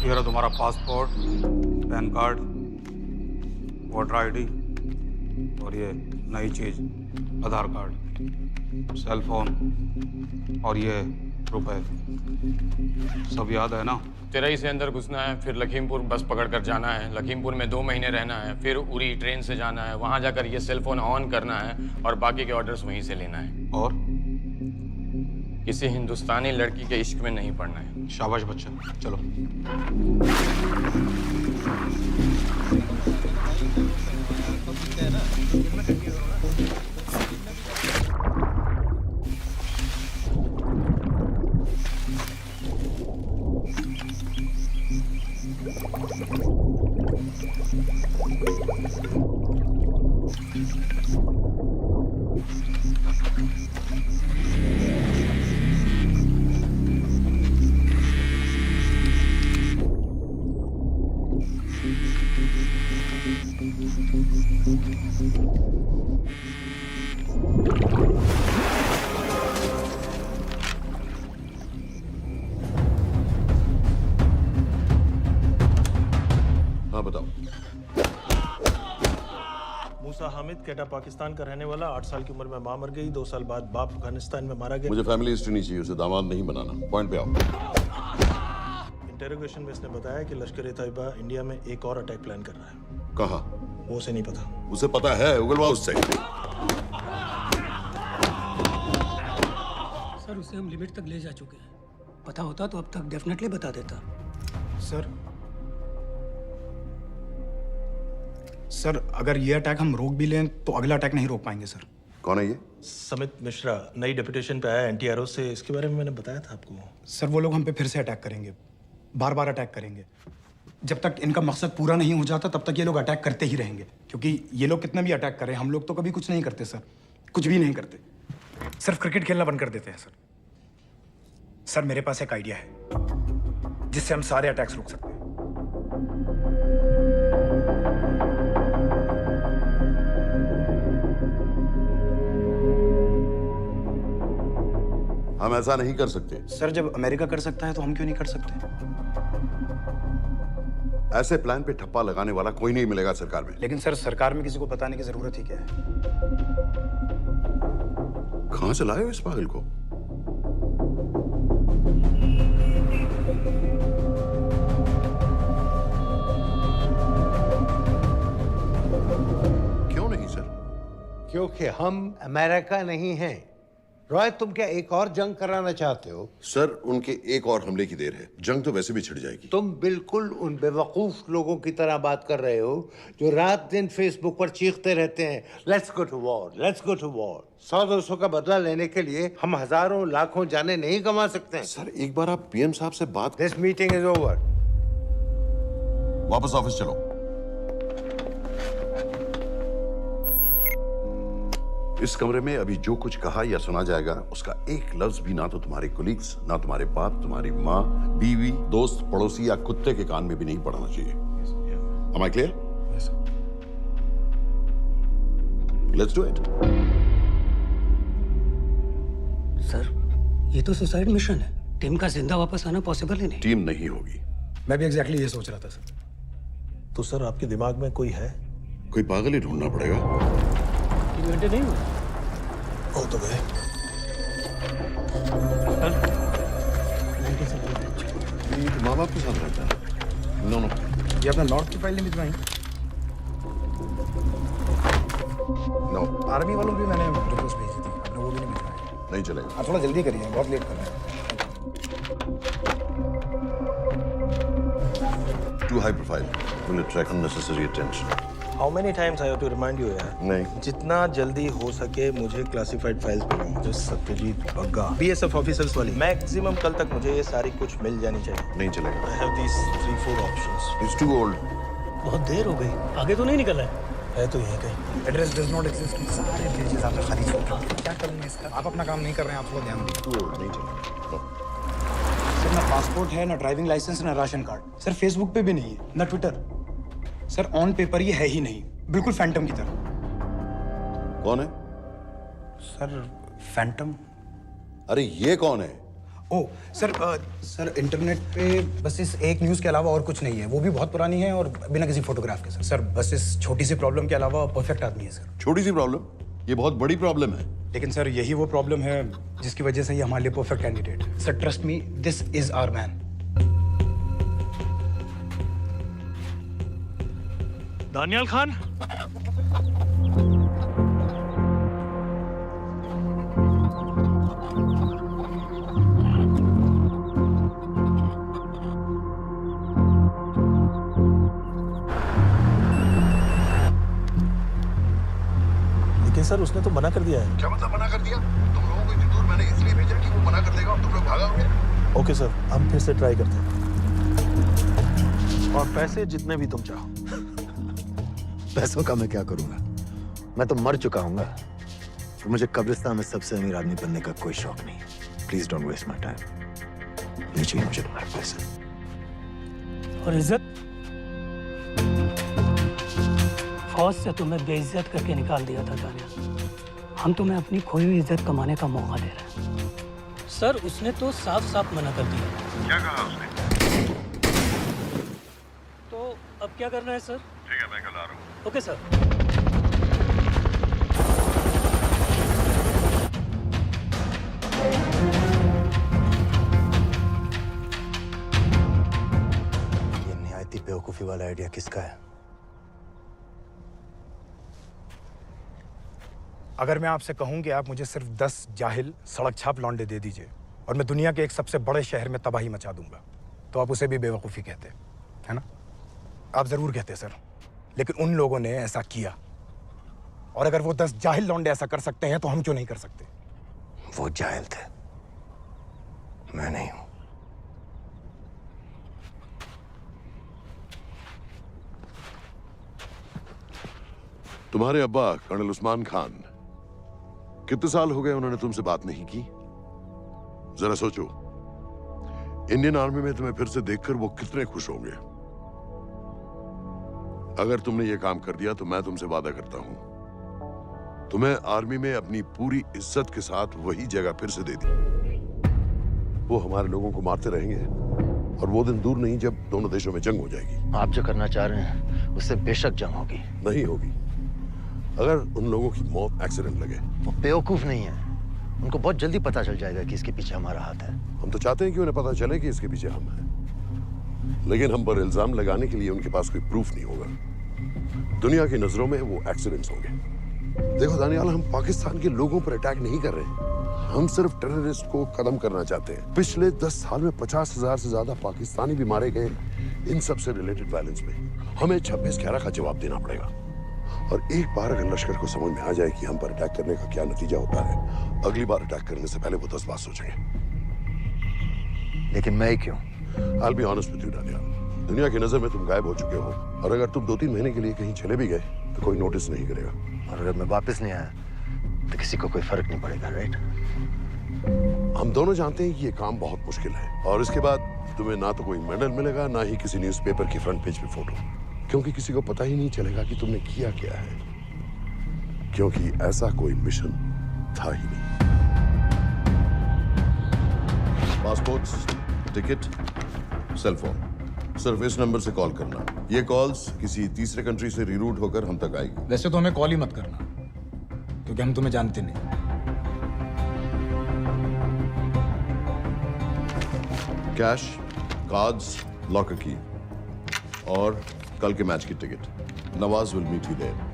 ये रहा तुम्हारा passport, pan card, voter ID और ये नई चीज आधार कार्ड, सेल फोन और ये रुपए। सब याद है ना? तेरई से अंदर घुसना है, फिर लखीमपुर बस पकड़कर जाना है, लखीमपुर में 2 महीने रहना है, फिर उरी ट्रेन से जाना है, वहां जाकर ये सेल फोन ऑन करना है और बाकी के ऑर्डर्स वहीं से लेना है। और किसी हिंदुस्तानी लड़की के इश्क में नहीं पड़ना है। शाबाश बच्चा, चलो। हाँ बताओ। मूसा हामिद, केटा पाकिस्तान का रहने वाला, 8 साल की उम्र में मां मर गई, 2 साल बाद बाप अफगानिस्तान में मारा गया। मुझे फैमिली हिस्ट्री नहीं चाहिए, उसे दामाद नहीं बनाना। पॉइंट पे आओ। इंटेरोगेशन में इसने बताया कि लश्कर-ए-तैयबा इंडिया में एक और अटैक प्लान कर रहा है। कहाँ? वो उसे नहीं पता। उसे पता है, उगलवा उससे। सर उसे हम लिमिट तक ले जा चुके हैं। पता होता तो अब तक डेफिनेटली बता देता। सर अगर ये अटैक हम रोक भी लें तो अगला अटैक नहीं रोक पाएंगे सर। कौन है ये? समित मिश्रा नई डेपुटेशन पे आया एंटी-एरो से। इसके बारे में मैंने बताया था आपको। सर वो लोग हम पे फिर से अटैक करेंगे, बार बार अटैक करेंगे। जब तक इनका मकसद पूरा नहीं हो जाता तब तक ये लोग अटैक करते ही रहेंगे, क्योंकि ये लोग कितना भी अटैक करें हम लोग तो कभी कुछ नहीं करते सर, कुछ भी नहीं करते। सिर्फ क्रिकेट खेलना बंद कर देते हैं सर। सर मेरे पास एक आइडिया है जिससे हम सारे अटैक्स रोक सकते हैं। हम ऐसा नहीं कर सकते। सर जब अमेरिका कर सकता है तो हम क्यों नहीं कर सकते? ऐसे प्लान पे ठप्पा लगाने वाला कोई नहीं मिलेगा सरकार में। लेकिन सर सरकार में किसी को बताने की जरूरत ही क्या है? कहां से लाए हो इस पागल को? क्यों नहीं सर? क्योंकि हम अमेरिका नहीं हैं। रॉय, तुम क्या एक और जंग कराना चाहते हो? सर उनके एक और हमले की देर है, जंग तो वैसे भी छिड़ जाएगी। तुम बिल्कुल उन बेवकूफ लोगों की तरह बात कर रहे हो जो रात दिन फेसबुक पर चीखते रहते हैं, let's go to war, let's go to war. 100-200 का बदला लेने के लिए हम हजारों लाखों जाने नहीं कमा सकते हैं। सर एक बार आप पीएम साहब से बात। This meeting is over. वापस ऑफिस चलो। इस कमरे में अभी जो कुछ कहा या सुना जाएगा उसका एक लफ्ज भी ना तो तुम्हारे कोलीग्स, ना तुम्हारे बाप, तुम्हारी माँ, बीवी, दोस्त, पड़ोसी या कुत्ते के कान में भी नहीं पड़ना चाहिए। Am I clear? Yes, sir. Let's do it. Sir ये तो सुसाइड मिशन है। टीम का जिंदा वापस आना पॉसिबल ही नहीं। टीम नहीं होगी। मैं भी एग्जैक्टली ये सोच रहा था सर। तो सर आपके दिमाग में कोई है? कोई पागल ही ढूंढना पड़ेगा। 3 घंटे नहीं हुए। हो तो गए। ये तो माँ बाप के साथ रहता है। नो नो, ये अपना नॉर्थ की फाइल नहीं भिजवाई? नो आर्मी वालों की मैंने रिक्वेस्ट भेजी थी, आपने वो भी नहीं भिजवाई। नहीं चलेगा। आप थोड़ा जल्दी करिए, बहुत लेट कर रहे हैं। Too high profile. Will attract unnecessary attention. How many times I have to remind you यार? नहीं। जितना जल्दी हो सके मुझे क्लासिफाइड फाइल्स भेजो। जो सत्यजीत बग्गा, BSF ऑफिसर्स वाली। मैक्सिमम कल तक मुझे ये सारी कुछ मिल जानी चाहिए। नहीं चलेगा। I have these 3-4 options. He's too old. बहुत देर हो गई, आगे तो नहीं निकला है। है तो यहीं कहीं। Address does not exist. सारे पेजेस आपने खाली छोड़ रखे। क्या करूंगा इसका? आप अपना काम नहीं कर रहे हैं, आप थोड़ा ध्यान दीजिए। Too old. नहीं चलेगा। No. सर ना पासपोर्ट है, ना ड्राइविंग लाइसेंस, ना राशन कार्ड। सर फेसबुक पे भी नहीं है, ना ट्विटर। सर ऑन पेपर ये है ही नहीं, बिल्कुल फैंटम की तरह। कौन है? Sir Phantom? अरे ये कौन है? ओ सर इंटरनेट पे बस इस एक न्यूज़ के अलावा और कुछ नहीं है। वो भी बहुत पुरानी है और बिना किसी फोटोग्राफ के। सर बस इस छोटी सी प्रॉब्लम के अलावा परफेक्ट आदमी है सर। छोटी सी प्रॉब्लम, ये बहुत बड़ी प्रॉब्लम है। लेकिन सर यही वो प्रॉब्लम है जिसकी वजह से ये हमारे लिए परफेक्ट कैंडिडेट है। Sir trust me, this is our man. Daniyal Khan, लेकिन सर उसने तो मना कर दिया है। क्या मतलब मना कर दिया? तुम लोगों को इतनी दूर मैंने इसलिए भेजा कि वो मना कर देगा और तुम लोग भागोगे। ओके सर, हम फिर से ट्राई करते हैं। और पैसे जितने भी तुम चाहो। पैसों का मैं क्या करूंगा? मैं तो मर चुका हूंगा। तो मुझे कब्रिस्तान में सबसे अमीर आदमी बनने का कोई शौक नहीं। Please don't waste my time. नहीं चाहिए मुझे तुम्हारे पैसे। और इज्जत? फौज से तुम्हें बेइज्जत करके निकाल दिया था दानियाल। हम तुम्हें अपनी खोई हुई इज्जत कमाने का मौका दे रहे हैं। सर उसने तो साफ साफ मना कर दिया। क्या कहा उसने? तो अब क्या करना है सर? ठीक है, मैं कल आ रहा हूँ। Okay sir. ये निहायती बेवकूफी वाला आइडिया किसका है? अगर मैं आपसे कहूं कि आप मुझे सिर्फ 10 जाहिल सड़क छाप लौंडे दे दीजिए और मैं दुनिया के एक सबसे बड़े शहर में तबाही मचा दूंगा, तो आप उसे भी बेवकूफ़ी कहते, है ना? आप ज़रूर कहते सर, लेकिन उन लोगों ने ऐसा किया। और अगर वो 10 जाहिल लौंडे ऐसा कर सकते हैं तो हम क्यों नहीं कर सकते? वो जाहिल थे, मैं नहीं हूं। तुम्हारे अब्बा कर्नल उस्मान खान, कितने साल हो गए उन्होंने तुमसे बात नहीं की? जरा सोचो, इंडियन आर्मी में तुम्हें फिर से देखकर वो कितने खुश होंगे। अगर तुमने ये काम कर दिया तो मैं तुमसे वादा करता हूं, तुम्हें आर्मी में अपनी पूरी इज्जत के साथ वही जगह फिर से दे दी। वो हमारे लोगों को मारते रहेंगे और वो दिन दूर नहीं जब दोनों देशों में जंग हो जाएगी। आप जो करना चाह रहे हैं उससे बेशक जंग होगी। नहीं होगी अगर उन लोगों की मौत एक्सीडेंट लगे। वो बेवकूफ नहीं है, उनको बहुत जल्दी पता चल जाएगा कि इसके पीछे हमारा हाथ है। हम तो चाहते हैं कि उन्हें पता चले कि इसके पीछे हम हैं, लेकिन हम पर इल्जाम लगाने के लिए उनके पास कोई प्रूफ नहीं होगा। दुनिया की नजरों में वो एक्सीडेंट्स होंगे। देखो दानियाल, हम पाकिस्तान के लोगों पर अटैक नहीं कर रहे हैं, हम सिर्फ टेररिस्ट को खत्म करना चाहते हैं। पिछले 10 साल में 50,000 से ज्यादा पाकिस्तानी भी मारे गए इन सब से रिलेटेड वायलेंस में। हमें 26/11 का जवाब देना पड़ेगा। और एक बार अगर लश्कर को समझ में आ जाए कि हम पर अटैक करने का क्या नतीजा होता है, अगली बार अटैक करने से पहले वो 10 बार सोचेंगे। लेकिन मैं क्यों? I'll be honest with you, Daniyal, दुनिया की नजर में तुम गायब हो चुके हो, और अगर तुम 2-3 महीने के लिए कहीं चले भी गए तो कोई नोटिस नहीं करेगा। और अगर मैं वापस नहीं आया तो किसी को कोई फर्क नहीं पड़ेगा, राइट? हम दोनों जानते हैं कि ये काम बहुत मुश्किल है, और इसके बाद तुम्हें ना तो कोई मेडल मिलेगा, ना ही किसी न्यूज़पेपर की फ्रंट पेज पे फोटो, क्योंकि किसी को पता ही नहीं चलेगा कि तुमने किया क्या है, क्योंकि ऐसा कोई मिशन था ही नहीं। पासपोर्ट, टिकट, सेल फोन, सिर्फ इस नंबर से कॉल करना। ये कॉल्स किसी तीसरे कंट्री से रीरूट होकर हम तक आएगी। वैसे तो हमें कॉल ही मत करना, क्योंकि हम तुम्हें जानते नहीं। कैश, कार्ड्स, लॉकर की और कल के मैच की टिकट। Nawaz will meet you there.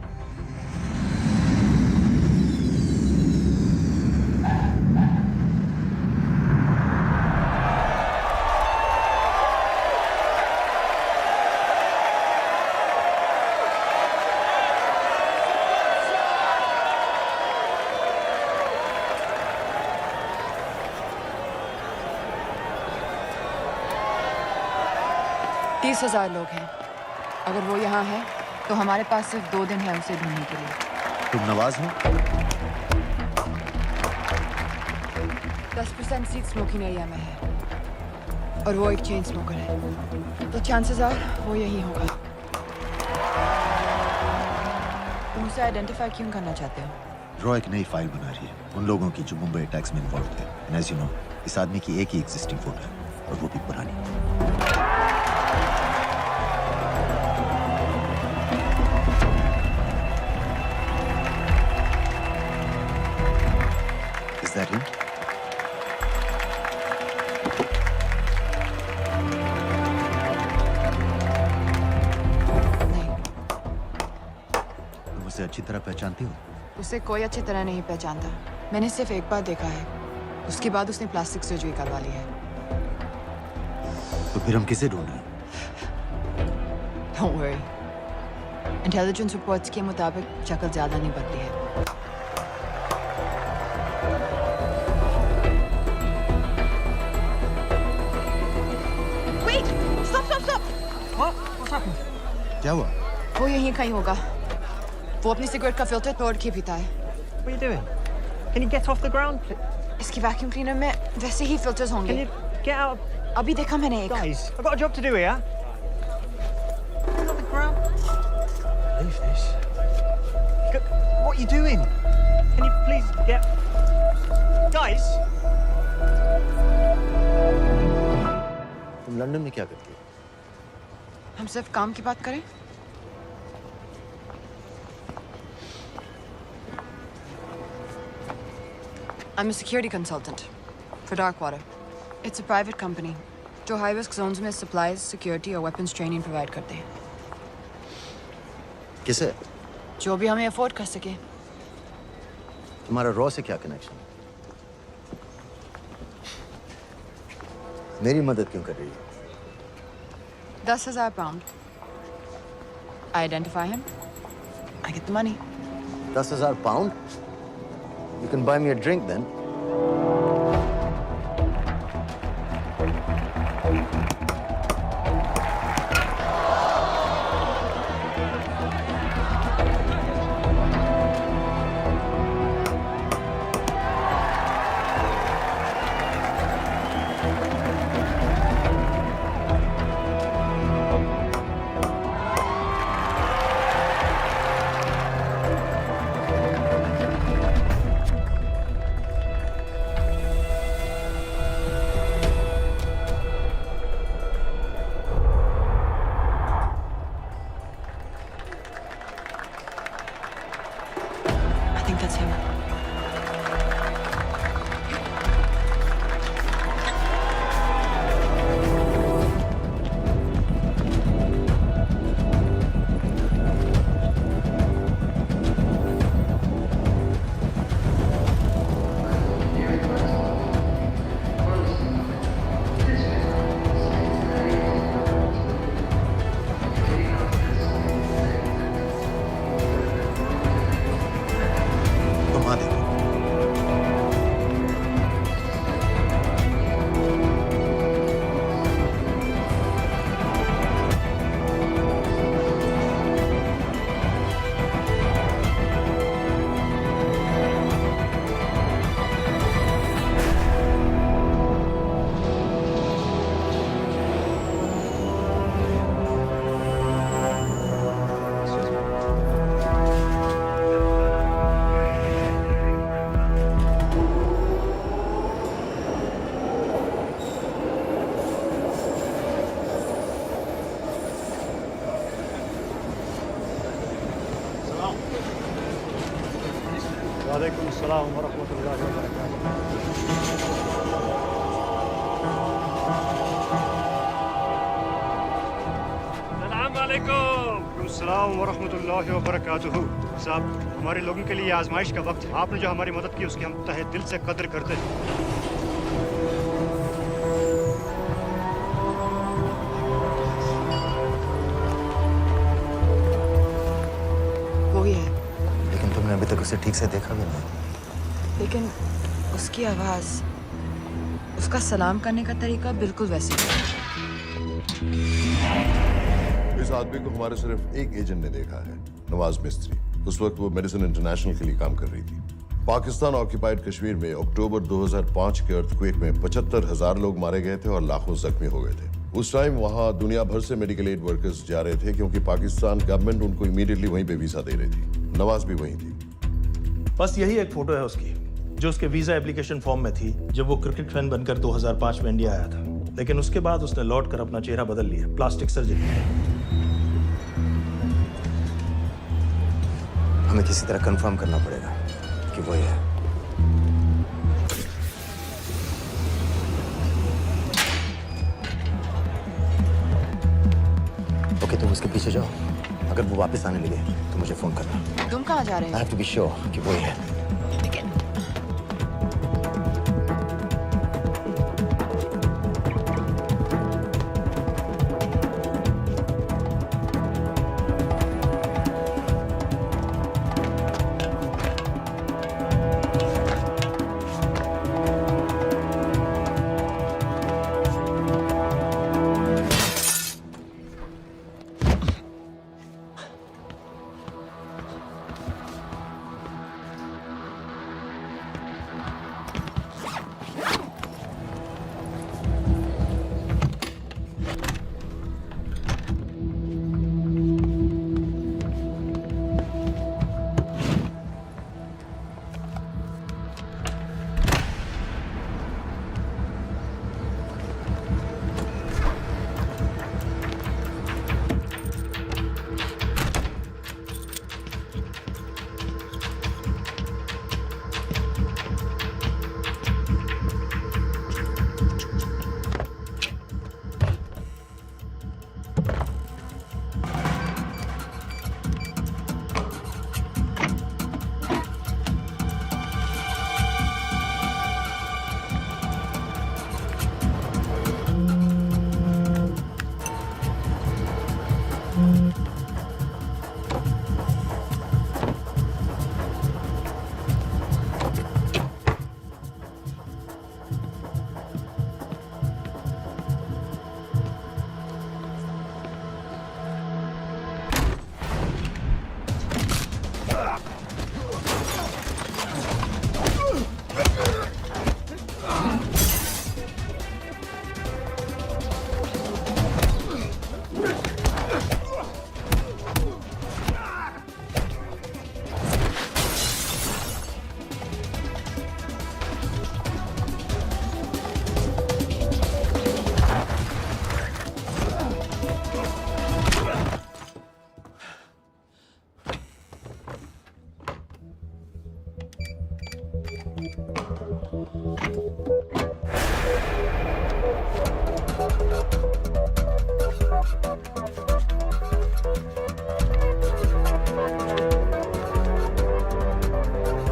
तीस 30,000 लोग हैं। अगर वो यहाँ है तो हमारे पास सिर्फ 2 दिन है उसे ढूंढने के लिए। तुम नवाज हो? 10% सीट स्मोकिंग एरिया में है और वो एक चेन स्मोकर है, तो चांसेस आर वो यही होगा। तुम उसे आइडेंटिफाई क्यों करना चाहते हो? रॉ एक नई फाइल बना रही है उन लोगों की जो मुंबई अटैक्स में इन्वॉल्व थे। एज यू नो, इस आदमी की एक ही एग्जिस्टिंग फोटो है और वो भी पुरानी। Is that him? नहीं, तुम उसे अच्छी तरह पहचानती हो? उसे कोई अच्छी तरह नहीं पहचानता। मैंने सिर्फ एक बार देखा है, उसके बाद उसने प्लास्टिक सर्जरी करवा ली है। तो फिर हम किसे ढूंढ रहे हैं? Don't worry. इंटेलिजेंस रिपोर्ट्स के मुताबिक शक्ल ज्यादा नहीं बदली है। Wait! Stop! Stop! Stop! क्या हुआ? वो यहीं कहीं होगा। वो अपनी सिगरेट का फिल्टर तोड़ के पीता है। What are you doing? Can you get off the ground? इसकी वैक्यूम क्लीनर में वैसे ही फिल्टर्स Can होंगे। you get out? अभी देखा मैंने एक। Guys, I've got a job to do here. Get off the ground. Leave this. What are you doing? Can you please get... Guys? तुम London में क्या करती हो? हम सिर्फ काम की बात करें? I'm a security consultant for Darkwater. It's a private company जो high risk zones में supplies, security और weapons training provide करते हैं। किसे? जो भी हमें afford कर सके। तुम्हारा रॉ से क्या कनेक्शन? मेरी मदद क्यों कर रही है? 10,000 pound. I identify him. I get the money. 10,000 pound? You can buy me a drink then. I think that's him. घुमा दे। वालेकुम अस्सलाम व रहमतुल्लाहि व बरकातुहू। अस्सलाम वालेकुम। अस्सलाम व रहमतुल्लाहि व बरकातुहू। साहब, हमारे लोगों के लिए आजमाइश का वक्त है। आपने जो हमारी मदद की उसकी हम तहे दिल से कद्र करते हैं। वो ही है, लेकिन तुमने अभी तक उसे ठीक से देखा भी नहीं। लेकिन उसकी आवाज, उसका सलाम करने का तरीका बिल्कुल वैसे ही है। इस आदमी को हमारे सिर्फ एक एजेंट ने देखा है, नवाज मिस्त्री। उस वक्त वो मेडिसिन इंटरनेशनल के लिए काम कर रही थी। पाकिस्तान ऑक्यूपाइड कश्मीर में अक्टूबर 2005 के अर्थक्वेक में 75,000 लोग मारे गए थे और लाखों जख्मी हो गए थे। उस टाइम वहां दुनिया भर से मेडिकल एड वर्कर्स जा रहे थे क्योंकि पाकिस्तान गवर्नमेंट उनको इमीडिएटली वहीं पे वीजा दे रही थी। नवाज भी वहीं थी। बस यही एक फोटो है उसकी। जो उसके वीजा एप्लीकेशन फॉर्म में थी जब वो क्रिकेट फैन बनकर 2005 में इंडिया आया था। लेकिन उसके बाद उसने लौट कर अपना चेहरा बदल लिया, प्लास्टिक सर्जरी। हमें किसी तरह कंफर्म करना पड़ेगा कि वो ही है। ओके, तुम उसके पीछे जाओ। अगर वो वापस आने लगे तो मुझे फोन करना। तुम कहाँ जा रहे I हो? have to be sure कि वो ही है।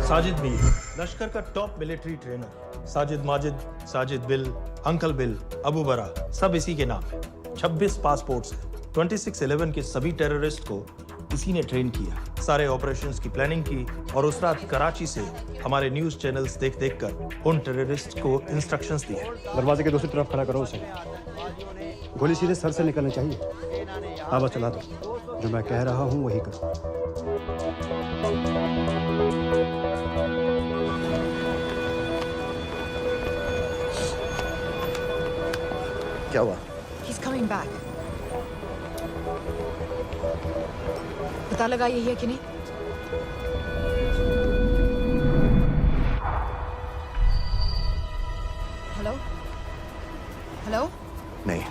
साजिद मीर, लश्कर का top military trainer. Sajid Majid, Sajid bill, uncle bill, Abu बरा, सब इसी के नाम है। 26 पासपोर्ट्स हैं। 26/11 के सभी टेररिस्ट को इसी ने ट्रेन किया। सारे ऑपरेशंस की प्लानिंग की और उस रात कराची से हमारे न्यूज चैनल्स देख देख कर उन टेररिस्ट को इंस्ट्रक्शंस दिए। दरवाजे के दूसरी तरफ खड़ा करो उसे। गोली सीधे सर से निकलनी चाहिए। आवाज चला दो। जो मैं कह रहा हूँ वही करो। क्या हुआ? He's coming back. पता लगा यही है कि नहीं? हेलो? हेलो? नहीं,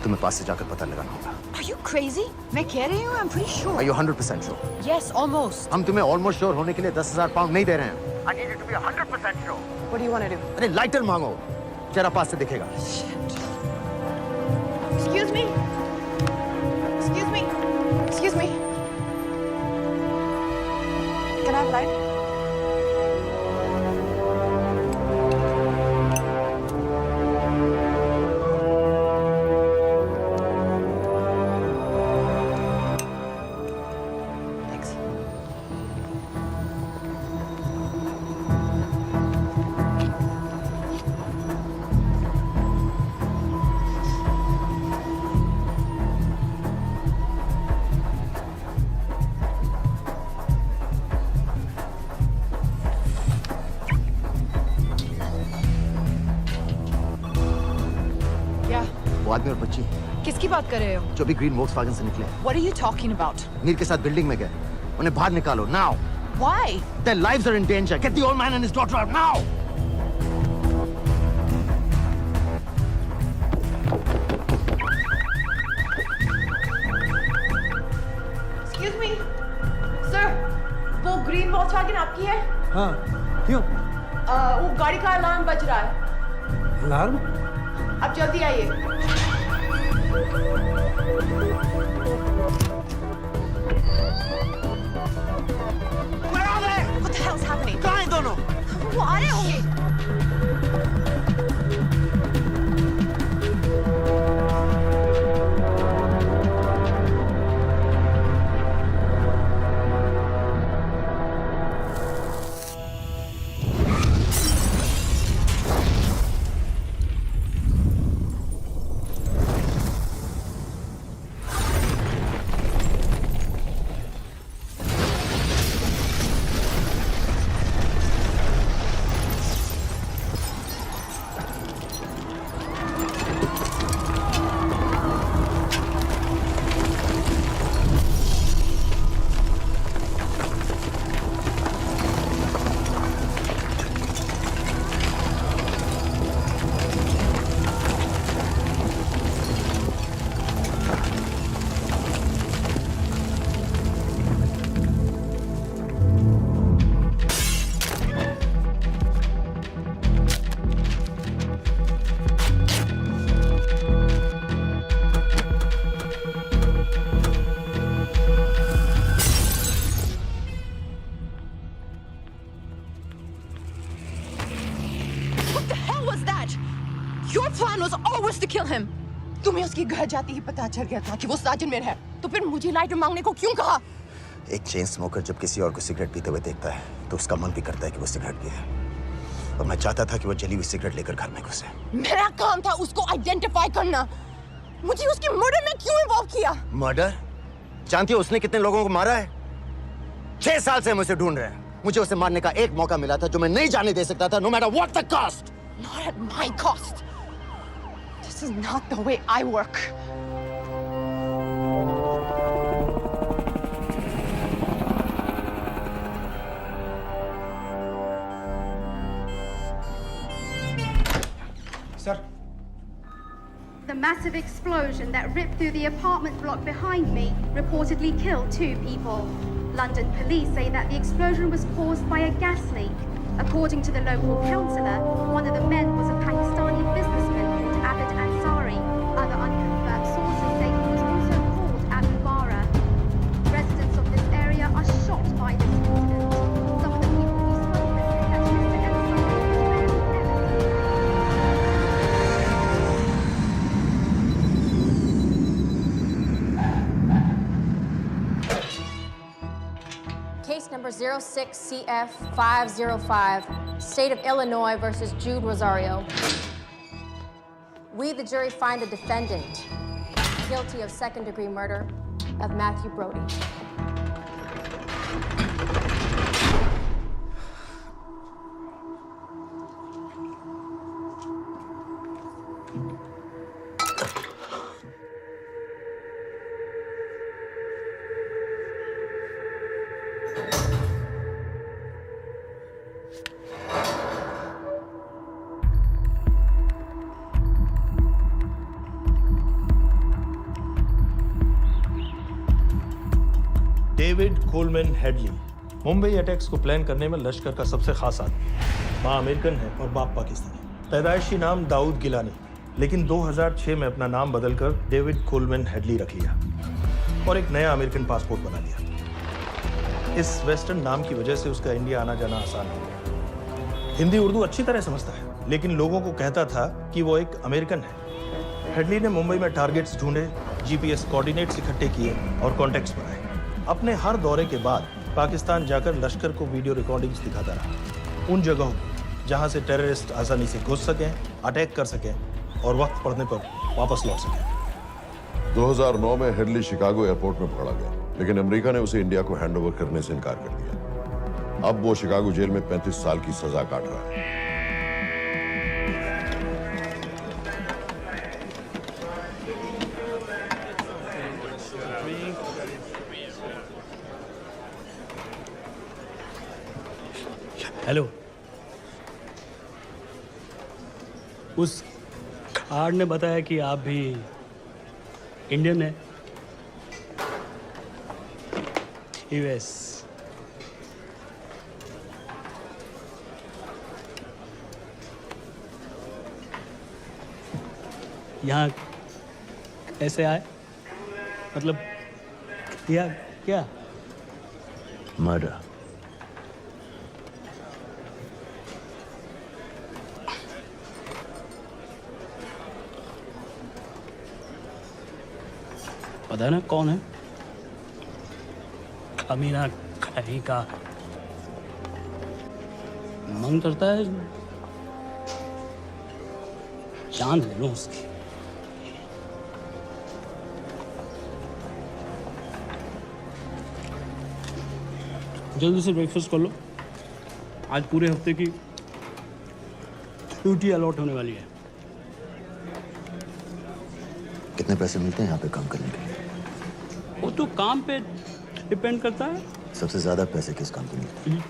तुम्हें पास से जाकर पता लगाना होगा। Are you crazy? मैं कह रही हूँ, I'm pretty sure. Are you 100% sure? Yes, almost. हम तुम्हें ऑलमोस्ट श्योर होने के लिए 10,000 पाउंड नहीं दे रहे हैं। I need you to be 100% sure. What do you want to do? अरे लाइटर मांगो, चेहरा पास से दिखेगा। Shit. Excuse me. Excuse me. Excuse me. Can I have light? Thanks. Yeah. वो आदमी और बच्ची किसकी बात कर रहे हो? जो भी ग्रीन वोक्सवैगन से निकले, What are you talking about? Mir के साथ बिल्डिंग में गए। उन्हें बाहर निकालो now. Why? Their lives are in danger. Get the old man and his daughter out now! Excuse me, sir. वो ग्रीन वॉल्क्सवैगन आपकी है? हाँ, क्यों? वो गाड़ी का अलार्म बज रहा है। अलार्म? आप जल्दी आइए। Where are they? What the hell's happening? कहाँ हैं दोनों? वो आ रहे होंगे। Your plan was always to kill him. तुम्हें उसके घर जाते ही पता चल गया था कि वो साजिद में है, तो फिर मुझे लाइटर मांगने को क्यों कहा? एक चेन स्मोकर जब किसी और को सिगरेट पीते हुए देखता है तो उसका मन भी करता है कि वो सिगरेट पिए। और मैं चाहता था कि वो जली हुई सिगरेट लेकर घर में घुसे। मेरा काम था उसको आइडेंटिफाई करना। मुझे उसके मर्डर में क्यों इन्वॉल्व किया? मर्डर? जानती हो उसने कितने लोगों को मारा है? 6 साल से हम उसे ढूंढ रहे हैं। मुझे उसे मारने का एक मौका मिला था जो मैं नहीं जाने दे सकता था, no matter what the cost. Not at my cost. This is not the way I work. Sir. The massive explosion that ripped through the apartment block behind me reportedly killed 2 people. London police say that the explosion was caused by a gas leak. According to the local councillor, one of the men was a Pakistani businessman called Abid Ansari. Other unconfirmed sources say he was also called Abu Bara. Residents of this area are shocked by this incident. Some of the people we spoke with say that Mr. Ansari was rarely Case number 06CF505, State of Illinois versus Jude Rosario. We, the jury, find the defendant guilty of second-degree murder of Matthew Brody. David Coleman Headley Mumbai attacks को plan करने में लश्कर का सबसे खास आदमी। माँ American है और बाप पाकिस्तानी। पैदाइशी नाम दाऊद गिलानी, लेकिन 2006 में अपना नाम बदलकर डेविड कोलमैन हेडली रख लिया और एक नया अमेरिकन पासपोर्ट बना लिया। इस वेस्टर्न नाम की वजह से उसका इंडिया आना जाना आसान हो गया। हिंदी उर्दू अच्छी तरह समझता है, लेकिन लोगों को कहता था कि वो एक अमेरिकन है। हेडली ने मुंबई में टारगेट्स ढूंढे, जीपीएस कोऑर्डिनेट्स इकट्ठे किए और कॉन्टेक्ट्स बनाए। अपने हर दौरे के बाद पाकिस्तान जाकर लश्कर को वीडियो रिकॉर्डिंग्स दिखाता रहा, उन जगहों जहां से टेररिस्ट आसानी से घुस सकें, अटैक कर सकें और वक्त पड़ने पर वापस लौट सकें। 2009 में हेडली शिकागो एयरपोर्ट में पकड़ा गया, लेकिन अमेरिका ने उसे इंडिया को हैंडओवर करने से इनकार कर दिया। अब वो शिकागो जेल में 35 साल की सजा काट रहा है। हेलो। उस कार्ड ने बताया कि आप भी इंडियन हैं। यूएस। यहाँ कैसे आए? मतलब किया क्या? मर्डर। पता है ना कौन है? कमीना कहीं का। मन करता है जान ले लूं उसकी। जल्दी से ब्रेकफास्ट कर लो। आज पूरे हफ्ते की ड्यूटी अलॉट होने वाली है। कितने पैसे मिलते हैं यहाँ पे काम करने के लिए? वो तो काम पे डिपेंड करता है। सबसे ज्यादा पैसे किस काम पे मिलते हैं?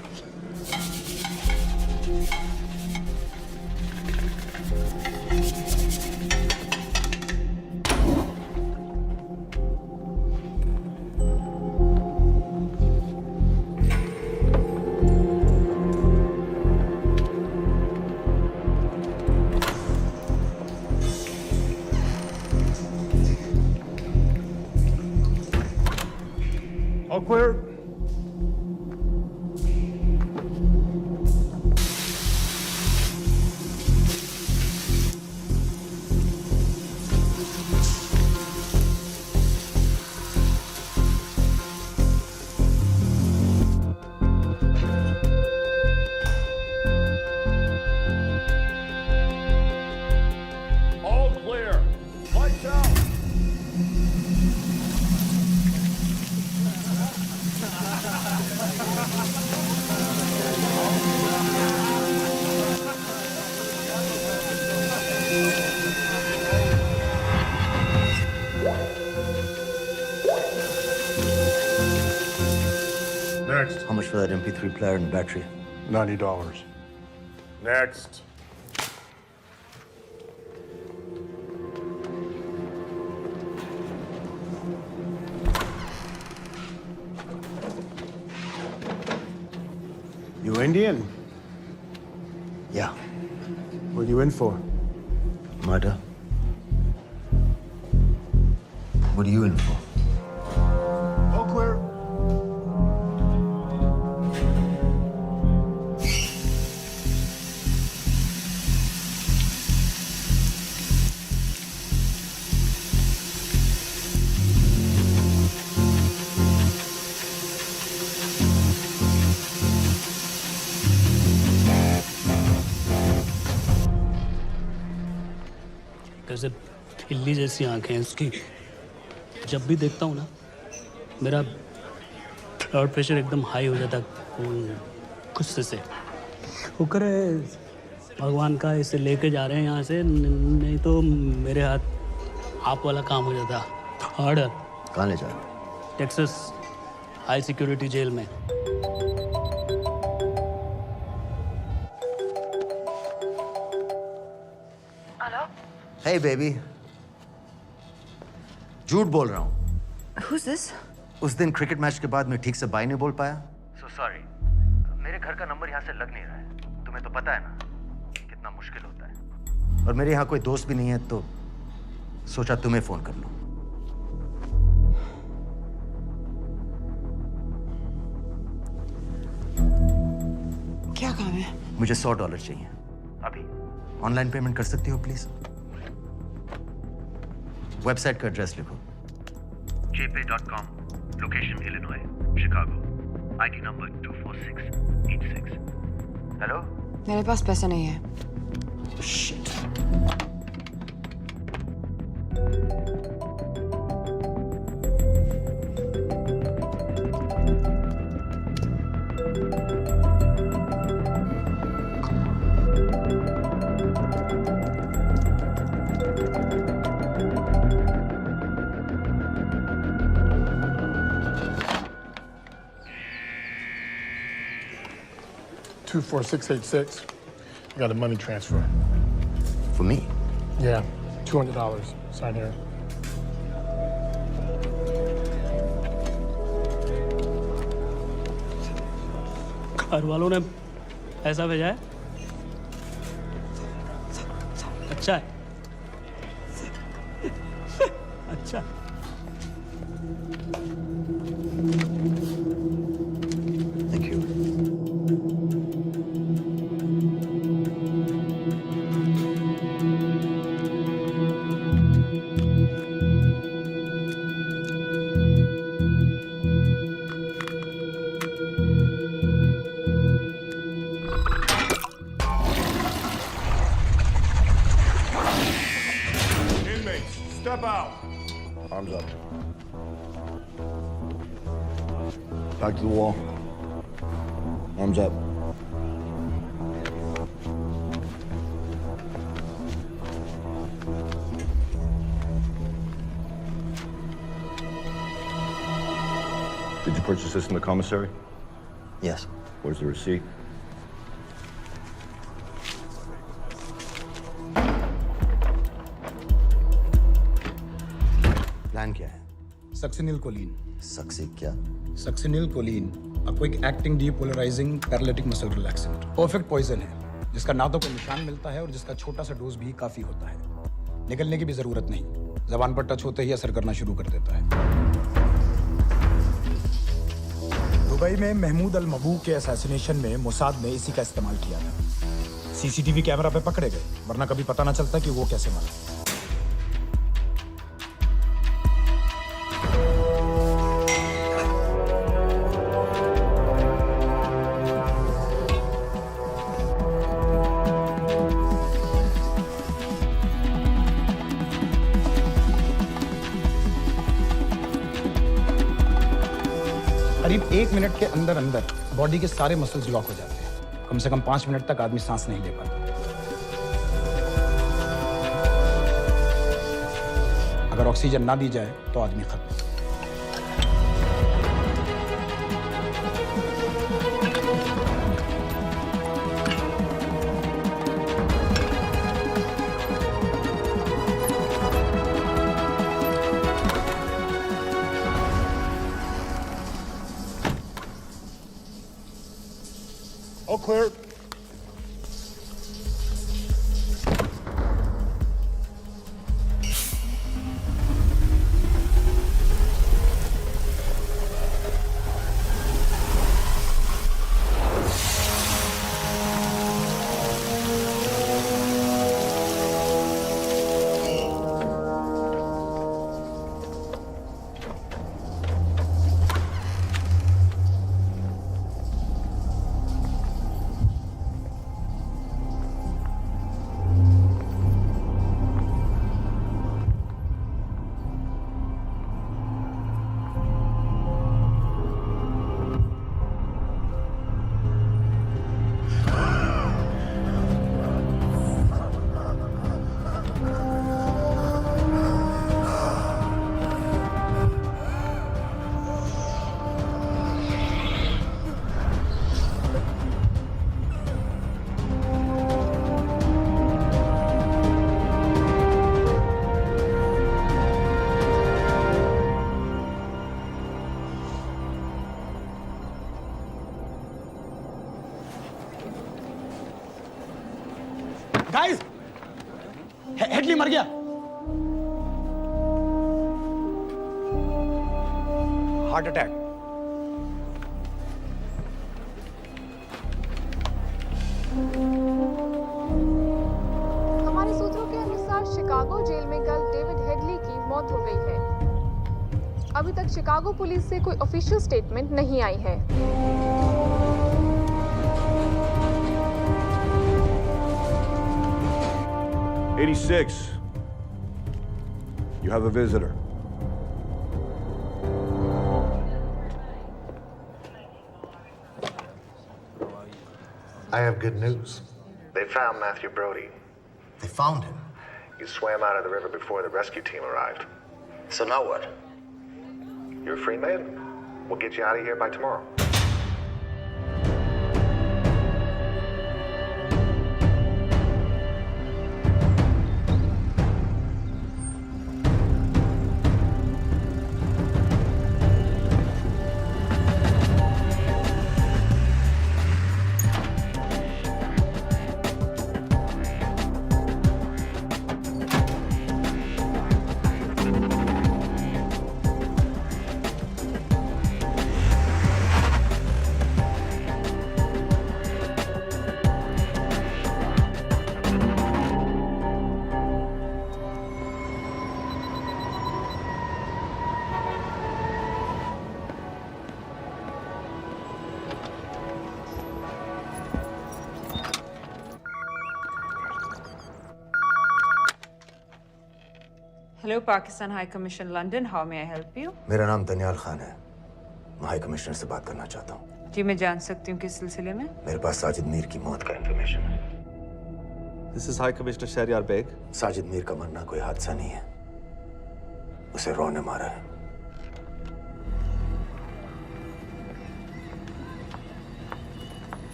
All clear? All clear. Lights out. Next. How much for that MP3 player and battery? $90. Next. You Indian? Yeah. What are you in for? Murder. What are you in for? All clear. कैसे बिल्ली जैसी आंखें हैं उसकी। जब भी देखता हूँ ना मेरा ब्लड प्रेशर एकदम हाई हो जाता गुस्से से। शुक्र है भगवान का इसे लेके जा रहे हैं यहाँ से, नहीं तो मेरे हाथ आप वाला काम हो जाता। ऑर्डर। कहाँ ले जा रहे हो? टेक्सास हाई सिक्योरिटी जेल में। Hey baby. झूठ बोल रहा हूँ। Who's this? उस दिन क्रिकेट मैच के बाद मैं ठीक से बाय नहीं बोल पाया। So sorry. मेरे घर का नंबर यहाँ से लग नहीं रहा है। तुम्हें तो पता है ना कितना मुश्किल होता है। और मेरे यहाँ कोई दोस्त भी नहीं है तो सोचा तुम्हें फोन कर लूं। क्या काम है? मुझे $100 चाहिए। अभी ऑनलाइन पेमेंट कर सकती हो प्लीज? वेबसाइट का एड्रेस लिखो। jpay.com, location Illinois, Chicago, ID number 24686। Hello? मेरे पास पैसा नहीं है। Shit. 24686. I got a money transfer. For me? Yeah, $200. Sign here. घर वालों ने ऐसा भेजा है? अच्छा है। अच्छा। Thank you. Inmates, step out. Arms up. Back to the wall. Arms up. Did you purchase this in the commissary? Yes. Where's the receipt? Plan क्या है? Succinyl Colin. सक्सी क्या? सक्सिनिल कोलिन आपको एक acting depolarising paralytic muscle relaxant perfect poison है, जिसका ना तो कोई निशान मिलता है और जिसका छोटा सा डोज भी काफी होता है। निकलने की भी जरूरत नहीं, जबान पर टच होते ही असर करना शुरू कर देता है। दुबई में महमूद अल मबू के असैसिनेशन में मोसाद ने इसी का इस्तेमाल किया था। सीसीटीवी कैमरा पे पकड़े गए, वरना कभी पता ना चलता कि वो कैसे मरा। करीब 1 मिनट के अंदर अंदर बॉडी के सारे मसल्स लॉक हो जाते हैं। कम से कम 5 मिनट तक आदमी सांस नहीं ले पाता। अगर ऑक्सीजन ना दी जाए तो आदमी खत्म। All clear. गाइस, हेडली मर गया। Heart attack. हमारे सूत्रों के अनुसार शिकागो जेल में कल डेविड हेडली की मौत हो गई है। अभी तक शिकागो पुलिस से कोई ऑफिशियल स्टेटमेंट नहीं आई है। 86. You have a visitor. I have good news. They found Matthew Brody. They found him? He swam out of the river before the rescue team arrived. So now what? You're a free man. We'll get you out of here by tomorrow. Hello, Pakistan High Commission, London. How may I help you? मेरा नाम दनियाल खान है। मैं high commissioner से बात करना चाहता हूँ। जी, मैं जान सकती हूँ किस सिलसिले में? मेरे पास साजिद मीर की मौत का इंफॉर्मेशन है। This is High Commissioner Shahryar Beg. Sajid Mir का मरना कोई हादसा नहीं है। उसे रॉ ने मारा है।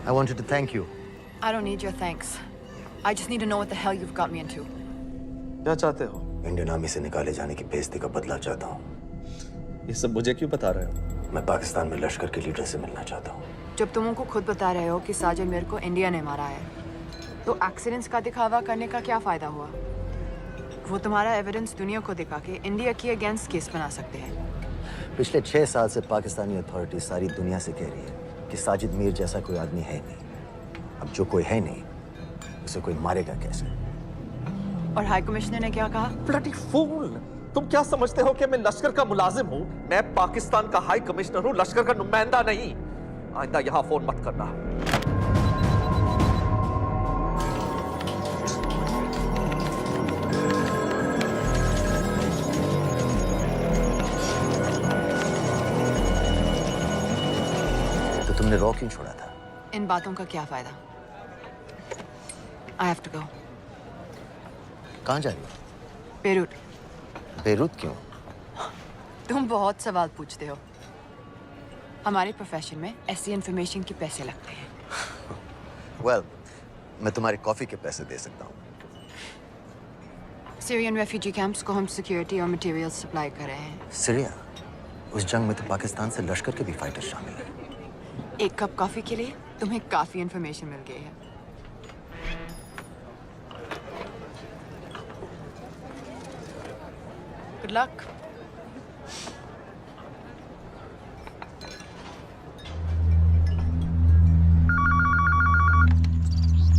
I wanted to thank you. I don't need your thanks. I just need to know what the hell you've got me into. क्या चाहते हो? इंडियन आर्मी से निकाले जाने की बेइज्जती का बदला चाहता हूँ। ये सब मुझे क्यों बता रहे हो? मैं पाकिस्तान में लश्कर के लीडर से मिलना चाहता हूँ। जब तुम उनको खुद बता रहे हो कि साजिद मीर को इंडिया ने मारा है, तो एक्सीडेंट्स का दिखावा करने का क्या फायदा हुआ? वो तुम्हारा एविडेंस दुनिया को दिखा के इंडिया की अगेंस्ट केस बना सकते हैं। पिछले 6 साल से पाकिस्तानी अथॉरिटी सारी दुनिया से कह रही है कि साजिद मीर जैसा कोई आदमी है नहीं। अब जो कोई है नहीं, उसे कोई मारेगा कैसे? और हाई कमिश्नर ने क्या कहा? Bloody fool! तुम क्या समझते हो कि मैं लश्कर का मुलाजिम हूँ? मैं पाकिस्तान का हाई कमिश्नर हूँ, लश्कर का नुमाइंदा नहीं। आइंदा यहाँ फोन मत करना। तो तुमने रॉ क्यों छोड़ा था? इन बातों का क्या फायदा? I have to go. कहाँ जा रही हो? बेरूट। बेरूत क्यों? तुम बहुत सवाल पूछते हो। हमारे प्रोफेशन में ऐसी इन्फॉर्मेशन के पैसे लगते हैं। Well, मैं तुम्हारे कॉफी के पैसे दे सकता हूँ। सीरियन रेफ्यूजी कैंप्स को हम सिक्योरिटी और मटेरियल्स सप्लाई कर रहे हैं। सीरिया? उस जंग में तो पाकिस्तान से लश्कर के भी फाइटर शामिल हैं। एक कप कॉफी के लिए तुम्हें काफी इन्फॉर्मेशन मिल गई है। Good luck.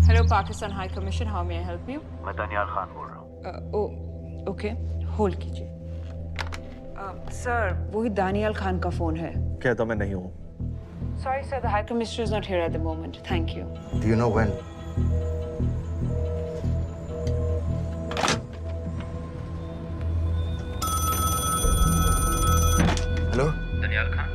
Hello, Pakistan High Commission. How may I help you? मैं दनियाल खान बोल रहा हूँ। ओके, होल्ड कीजिए। सर, वही दानियाल खान का फोन है। कहता मैं नहीं हूँ। Sorry, sir. The High Commissioner is not here at the moment. Thank you. Do you know when? Hello? Daniyal Khan?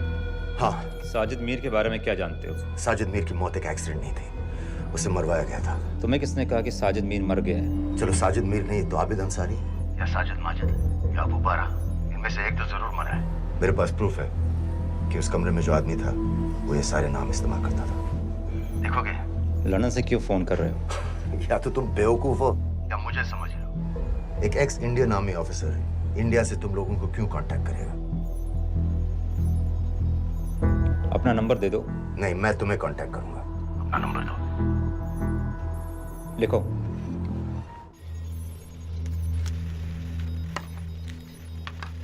हाँ। साजिद मीर के बारे में क्या जानते हो? साजिद मीर की मौत एक एक्सीडेंट नहीं थी, उसे मरवाया गया था। तुम्हें किसने कहा कि साजिद मीर मर गया है? चलो साजिद मीर नहीं तो आबिद अंसारी या साजिद माजिद या अबू बारा, इनमें से एक तो जरूर मरा है। मेरे पास प्रूफ है कि उस कमरे में जो आदमी था वो ये सारे नाम इस्तेमाल करता था। देखोगे? लंदन से क्यों फोन कर रहे हो? या तो तुम बेवकूफ हो या मुझे समझ लो। एक x Indian army officer India से तुम लोगों को क्यों कांटेक्ट करेगा? अपना नंबर दे दो। नहीं, मैं तुम्हें कांटेक्ट करूंगा। अपना नंबर दो। लिखो।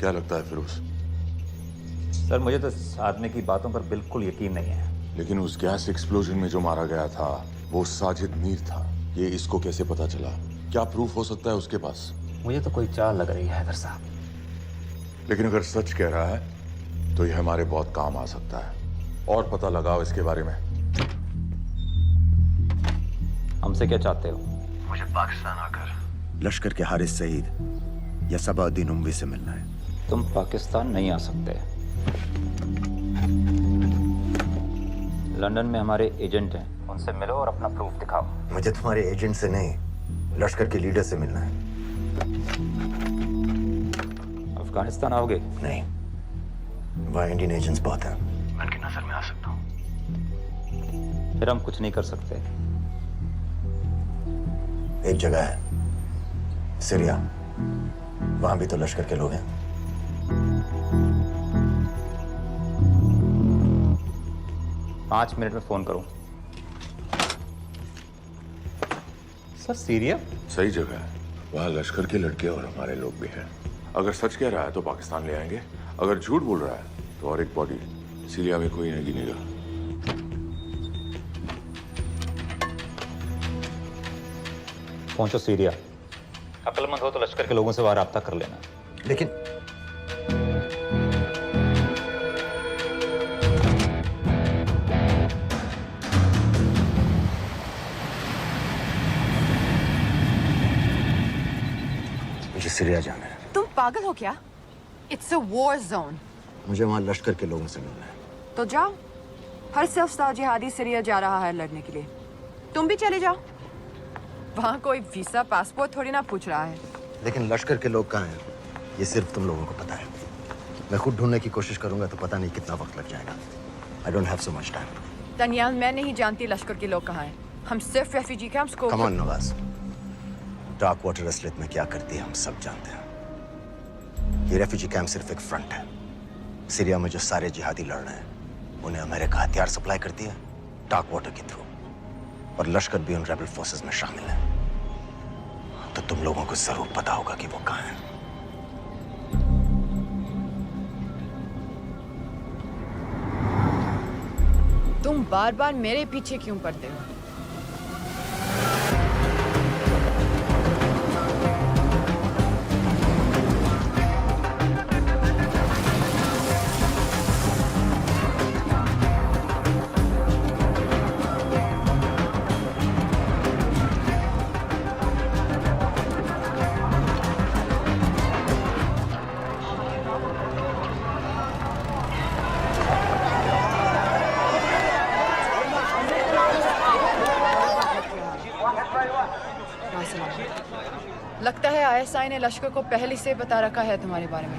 क्या लगता है फिरोज? सर, मुझे तो इस आदमी की बातों पर बिल्कुल यकीन नहीं है। लेकिन उस गैस एक्सप्लोजन में जो मारा गया था वो साजिद मीर था। ये इसको कैसे पता चला? क्या प्रूफ हो सकता है उसके पास? मुझे तो कोई चाल लग रही है हैदर साहब। लेकिन अगर सच कह रहा है तो ये हमारे बहुत काम आ सकता है। और पता लगाओ इसके बारे में। हमसे क्या चाहते हो? मुझे पाकिस्तान आकर लश्कर के हारिस सईद या सबाउद्दीन उमवी से मिलना है। तुम पाकिस्तान नहीं आ सकते। लंदन में हमारे एजेंट हैं, उनसे मिलो और अपना प्रूफ दिखाओ। मुझे तुम्हारे एजेंट से नहीं, लश्कर के लीडर से मिलना है। अफगानिस्तान आओगे? नहीं, वहाँ इंडियन एजेंट्स बहुत हैं। मैं उनकी नजर में आ सकता हूँ। फिर हम कुछ नहीं कर सकते। एक जगह है, सीरिया, वहां भी तो लश्कर के लोग हैं। पाँच मिनट में फोन करूं। सर, सीरिया सही जगह है। वहाँ लश्कर के लड़के और हमारे लोग भी हैं। अगर सच कह रहा है तो पाकिस्तान ले आएंगे, अगर झूठ बोल रहा है तो और एक बॉडी सीरिया में कोई नहीं गिनेगा। पहुंचो सीरिया। अक्लमंद हो तो लश्कर के लोगों से वहां राब्ता कर लेना। लेकिन मुझे सीरिया जाना है। तुम पागल हो क्या? It's a war zone. मुझे वहाँ लश्कर के लोगों से मिलना है। तो जाओ। हर सेल्फ जिहादी सीरिया जा रहा है लड़ने के लिए। तुम भी चले जाओ। वहाँ कोई वीसा पासपोर्ट थोड़ी ना पूछ रहा है। लेकिन लश्कर के लोग कहाँ हैं? ये सिर्फ तुम लोगों को पता है। मैं खुद ढूंढने की कोशिश करूंगा तो पता नहीं कितना वक्त लग जाएगा। I don't have so much time. Daniyal, मैं नहीं जानती लश्कर के लोग कहाँ हैं। हम सिर्फ रेफ्यूजी कैंप्स को। Come on, Nawaz. Dark water असलियत में क्या करती है हम सब जानते हैं। ये रेफ्यूजी कैंप सिर्फ एक फ्रंट है। सीरिया में जो सारे जिहादी लड़ रहे हैं उन्हें अमेरिका हथियार सप्लाई करती है डार्क वाटर के थ्रू, और लश्कर भी उन रेबल फोर्सेस में शामिल है। तो तुम लोगों को जरूर पता होगा कि वो कहाँ है। तुम बार बार मेरे पीछे क्यों पड़ते हो? लगता है आईएसआई ने लश्कर को पहले से बता रखा है तुम्हारे बारे में।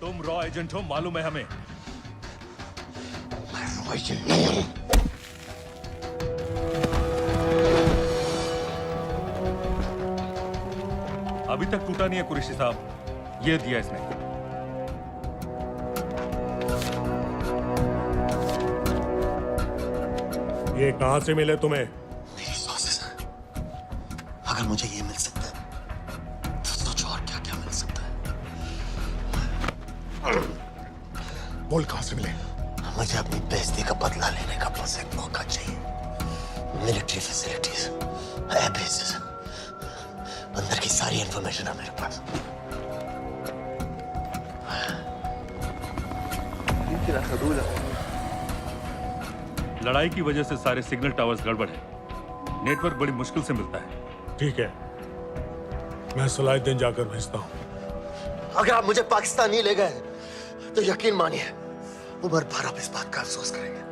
तुम रॉ एजेंट हो, मालूम है हमें। मैं रॉ एजेंट नहीं हूं। अभी तक टूटा नहीं है कुरैशी साहब। ये दिया इसने। ये कहां से मिले तुम्हें? मेरी सॉसेस। अगर मुझे ये मिल सकता है तो सोचो और क्या क्या मिल सकता है। बोल कहां से मिले? मुझे अपनी बेइज्जती का बदला लेने का बस एक मौका चाहिए। मिलिट्री फैसिलिटीज, एयर बेसेस, अंदर की सारी इंफॉर्मेशन है मेरे पास। लड़ाई की वजह से सारे सिग्नल टावर्स गड़बड़ है। नेटवर्क बड़ी मुश्किल से मिलता है। ठीक है, मैं सलाहुद्दीन जाकर भेजता हूँ। अगर आप मुझे पाकिस्तान नहीं ले गए तो यकीन मानिए उमर भर आप इस बात का अफसोस करेंगे।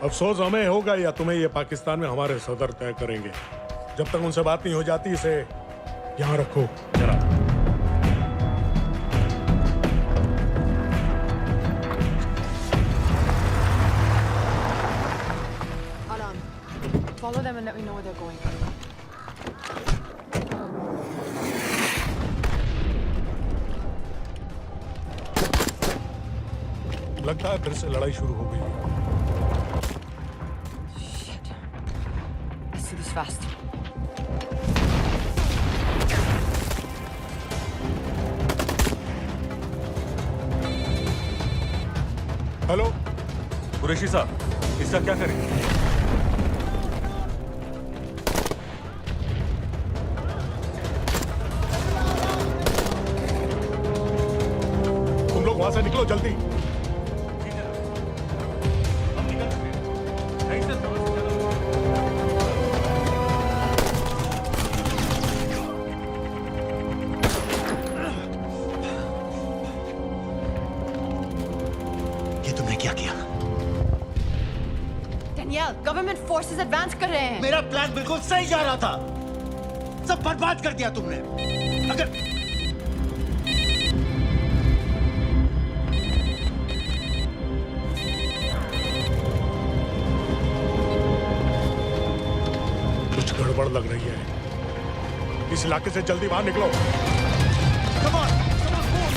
अफसोस हमें होगा या तुम्हें ये पाकिस्तान में हमारे सदर तय करेंगे। जब तक उनसे बात नहीं हो जाती इसे यहाँ रखो जरा। Follow them and let me know where they're going. लगता है फिर से लड़ाई शुरू हो गई है। Shit. Let's do this fast. Hello Qureshi साहब, इसका क्या करें? तुम लोग वहां से निकलो जल्दी। ये तुमने क्या किया? डेनियल, गवर्नमेंट फोर्सेस एडवांस कर रहे हैं। मेरा प्लान बिल्कुल सही जा रहा था, सब बर्बाद कर दिया तुमने। अगर कुछ गड़बड़ लग रही है, इस इलाके से जल्दी बाहर निकलो। Come on, move.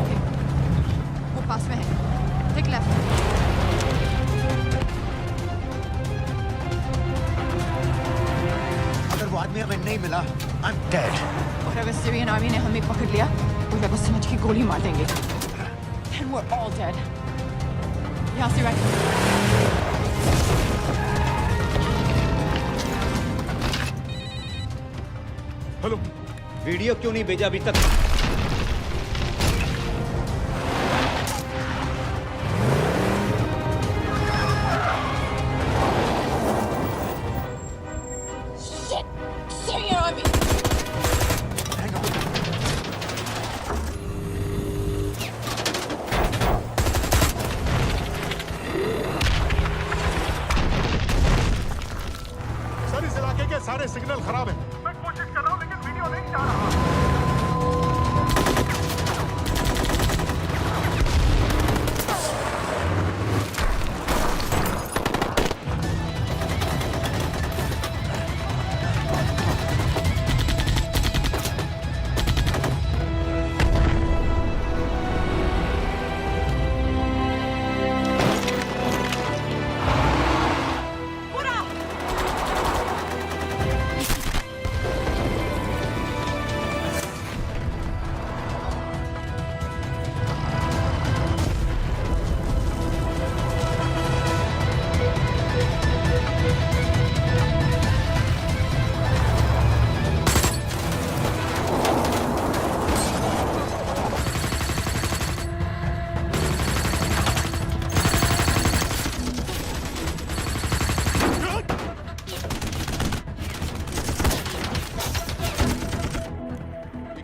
ओके, वो पास में है। Take left. अगर वो आदमी हमें नहीं मिला, I'm dead. और अगर सीरियन आर्मी ने हमें पकड़ लिया तो वे बस समझ के गोली मार देंगे। And we're all dead. यहाँ से राइट। हेलो, वीडियो क्यों नहीं भेजा अभी तक? Syrian army. सर इस इलाके के सारे सिग्नल खराब हैं। मैं कोशिश कर रहा हूं लेकिन वीडियो नहीं जा रहा।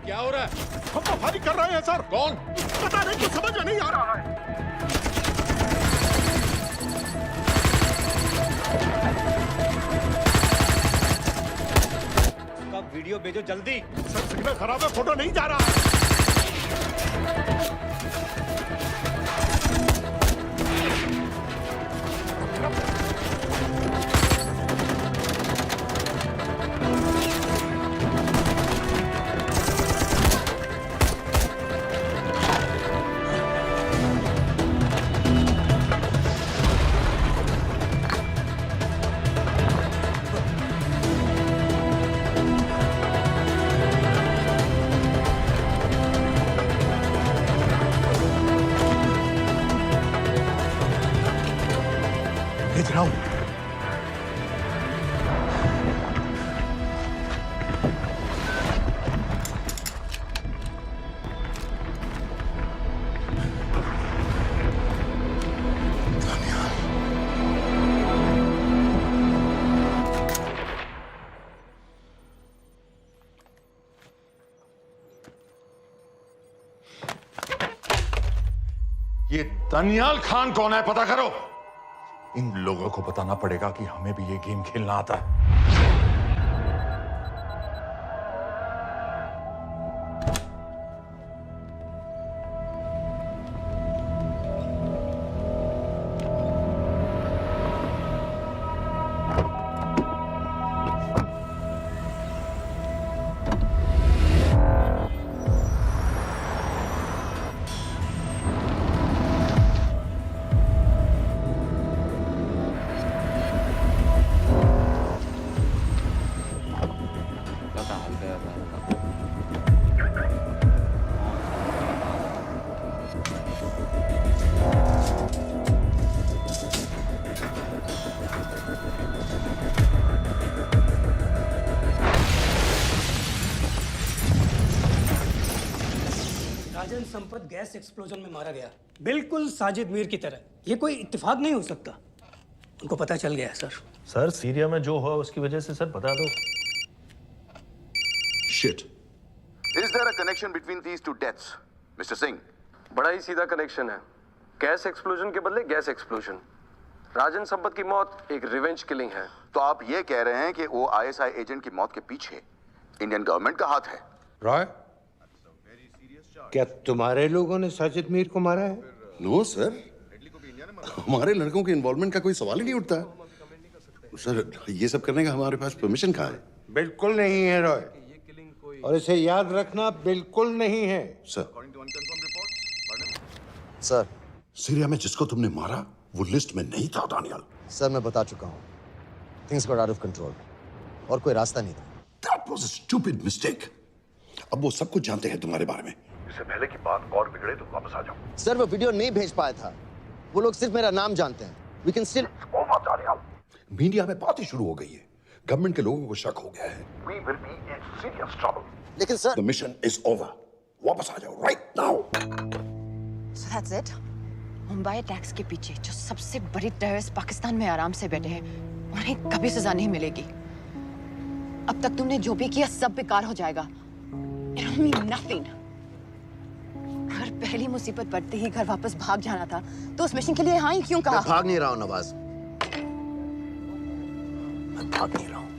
क्या हो रहा है? हम तो फायरिंग कर रहे हैं सर। कौन? पता नहीं, कुछ समझ में नहीं आ रहा है। कब वीडियो भेजो जल्दी। सर सिग्नल खराब है, फोटो नहीं जा रहा है। भेज रहा हूं। ये दानियाल खान कौन है, पता करो। इन लोगों को बताना पड़ेगा कि हमें भी ये गेम खेलना आता है। राजन संपत गैस एक्सप्लोजन में मारा गया, बिल्कुल साजिद मीर की तरह। ये कोई इत्तेफाक नहीं हो सकता। उनको पता चल गया है सर। सर सीरिया में जो हुआ उसकी वजह से सर बता दो। Shit. Is there a connection between these two deaths, Mr. Singh? बड़ा ही सीधा कनेक्शन है। गैस एक्सप्लोजन के बदले गैस एक्सप्लोजन। राजन संपत की मौत एक रिवेंज किलिंग है। तो आप ये कह रहे हैं कि वो ISI एजेंट की मौत के पीछे इंडियन गवर्नमेंट का हाथ है? रॉय, क्या तुम्हारे लोगों ने साजिद मीर को मारा है? नो सर, हमारे लड़कों के इन्वॉल्वमेंट का कोई सवाल ही नहीं उठता। सर, ये सब करने का हमारे पास परमिशन कहाँ है? बिल्कुल नहीं है रॉय, और इसे याद रखना बिल्कुल नहीं है। सर, सीरिया में जिसको तुमने मारा वो लिस्ट में नहीं था दानियाल। सर मैं बता चुका हूँ, things got out of control और कोई रास्ता नहीं था। That was a stupid mistake. अब वो सब कुछ जानते हैं तुम्हारे बारे में। इससे पहले की बात और बिगड़े तो वापस आ जाओ। सर वो वीडियो नहीं भेज पाया था, वो लोग सिर्फ मेरा नाम जानते हैं। We can still... मीडिया में बात ही शुरू हो गई है, गवर्नमेंट के लोगों को शक हो गया है। We will be in serious trouble. लेकिन sir, The mission is over. वापस आ जाओ right now. So that's it? Mumbai attacks के पीछे जो सबसे बड़ी टेररिस्ट पाकिस्तान में आराम से बैठे हैं, उन्हें कभी सजा नहीं मिलेगी। अब तक तुमने जो भी किया सब बेकार हो जाएगा। It'll mean nothing. अगर पहली मुसीबत पड़ते ही घर वापस भाग जाना था, तो उस मिशन के लिए हाँ ही क्यों कहा? मैं भाग नहीं रहा हूँ नवाज, मैं भाग नहीं रहा हूँ।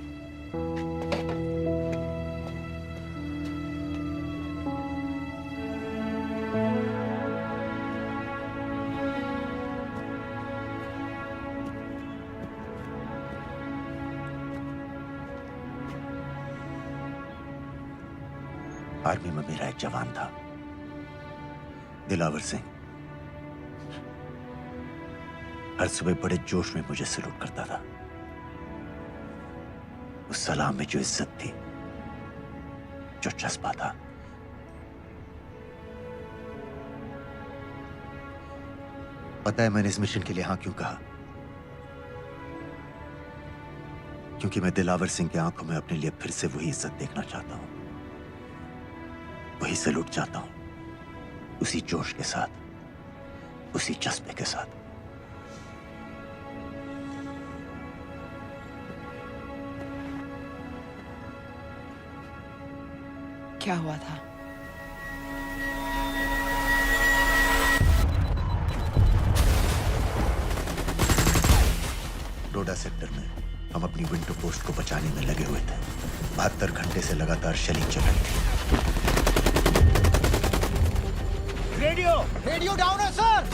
आर्मी में मेरा एक जवान था, दिलावर सिंह। हर सुबह बड़े जोश में मुझे सलूट करता था। उस सलाम में जो इज्जत थी, जो जज्बा था, पता है मैंने इस मिशन के लिए हाँ क्यों कहा? क्योंकि मैं दिलावर सिंह की आंखों में अपने लिए फिर से वही इज्जत देखना चाहता हूं, वही सलूट चाहता हूं, उसी जोश के साथ, उसी जज्बे के साथ। क्या हुआ था? डोडा सेक्टर में हम अपनी विंडो पोस्ट को बचाने में लगे हुए थे। 72 घंटे से लगातार शेलिंग चल रही थी। रेडियो डाउन है सर।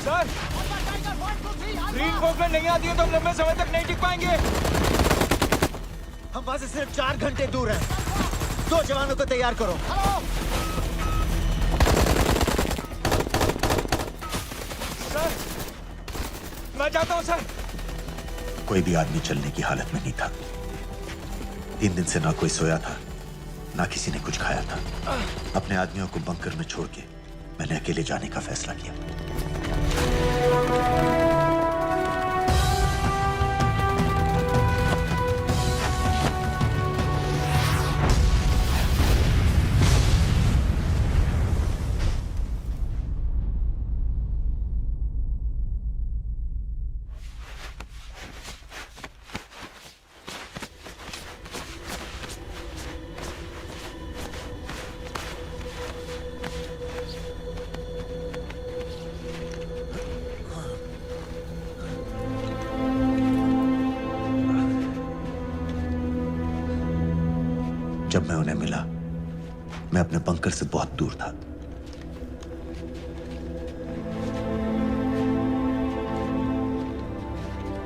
सर, ग्रीन कोक नहीं आती है तो हम लंबे समय तक नहीं टिक पाएंगे। हम वहां से सिर्फ 4 घंटे दूर हैं। 2 जवानों को तैयार करो। सर, मैं जाता हूं सर। कोई भी आदमी चलने की हालत में नहीं था। 3 दिन से ना कोई सोया था, ना किसी ने कुछ खाया था। अपने आदमियों को बंकर में छोड़ के मैंने अकेले जाने का फैसला किया। जब मैं उन्हें मिला, मैं अपने बंकर से बहुत दूर था।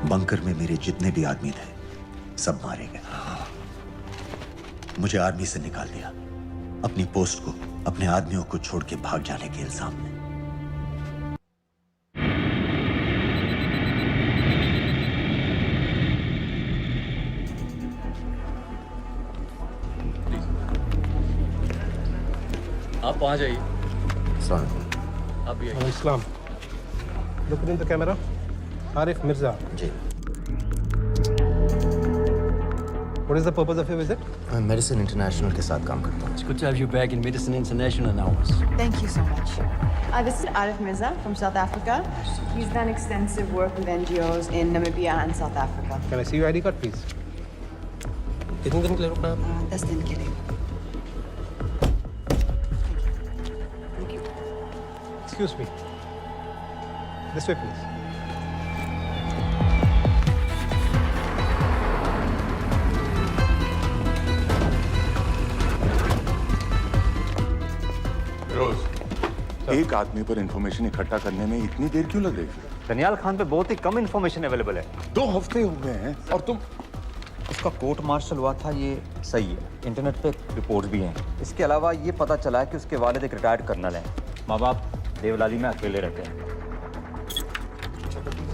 बंकर में मेरे जितने भी आदमी थे, सब मारे गए। मुझे आर्मी से निकाल दिया, अपनी पोस्ट को, अपने आदमियों को छोड़ के भाग जाने के इल्जाम में। आप वहाँ जाइए। सलाम। आप भी आइए। अस्सलाम। Look in the camera. Arif Mirza. जी। What is the purpose of your visit? मैं मेडिसिन इंटरनेशनल के साथ काम करता हूँ. It's good to have you back in Medicine International now. Thank you so much. This is Arif Mirza from South Africa. He's done extensive work with NGOs in Namibia and South Africa. Can I see your ID card, please? कितने दिन के लिए रुकना है? 10 दिन के लिए. Excuse me. This way, please. एक आदमी पर इंफॉर्मेशन इकट्ठा करने में इतनी देर क्यों लग रही है? दनियाल खान पे बहुत ही कम इंफॉर्मेशन अवेलेबल है. 2 हफ्ते हो गए हैं और तुम. उसका कोर्ट मार्शल हुआ था, ये सही है. इंटरनेट पे रिपोर्ट भी हैं. इसके अलावा ये पता चला है कि उसके वालिद एक रिटायर्ड कर्नल हैं. माँ बाप देवलाली में अकेले रहते हैं.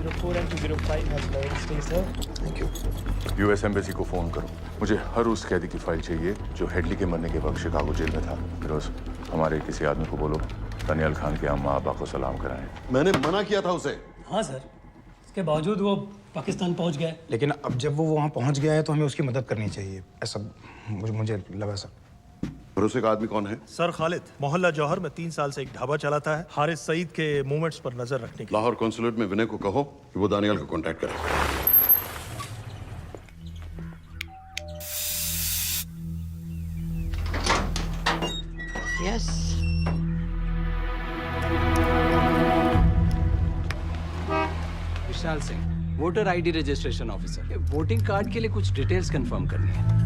204 and 205 has lowered stay, sir. Thank you. US embassy को फोन करो. मुझे हर उस कैदी की फाइल चाहिए जो हेडली के मरने के वक्त शिकागो जेल में था. फिरोज, हमारे किसी आदमी को बोलो दानियाल खान के अम्मा अब्बा को सलाम कराएं. मैंने मना किया था उसे. हाँ सर, इसके बावजूद वो पाकिस्तान पहुंच गया. लेकिन अब जब वो वहाँ पहुँच गया है तो हमें उसकी मदद करनी चाहिए, ऐसा मुझे लगा सर. भरोसे का आदमी कौन है? सर खालिद, मोहल्ला जौहर में 3 साल से एक ढाबा चलाता है. हारिस सईद के मूवमेंट्स पर नजर रखने के. लाहौर कॉन्सुलेट में विनय को कहो कि वो दानियाल को कांटेक्ट करे. Yes. Vishal Singh, voter ID registration officer. Voting card के लिए कुछ डिटेल्स कंफर्म करनी है.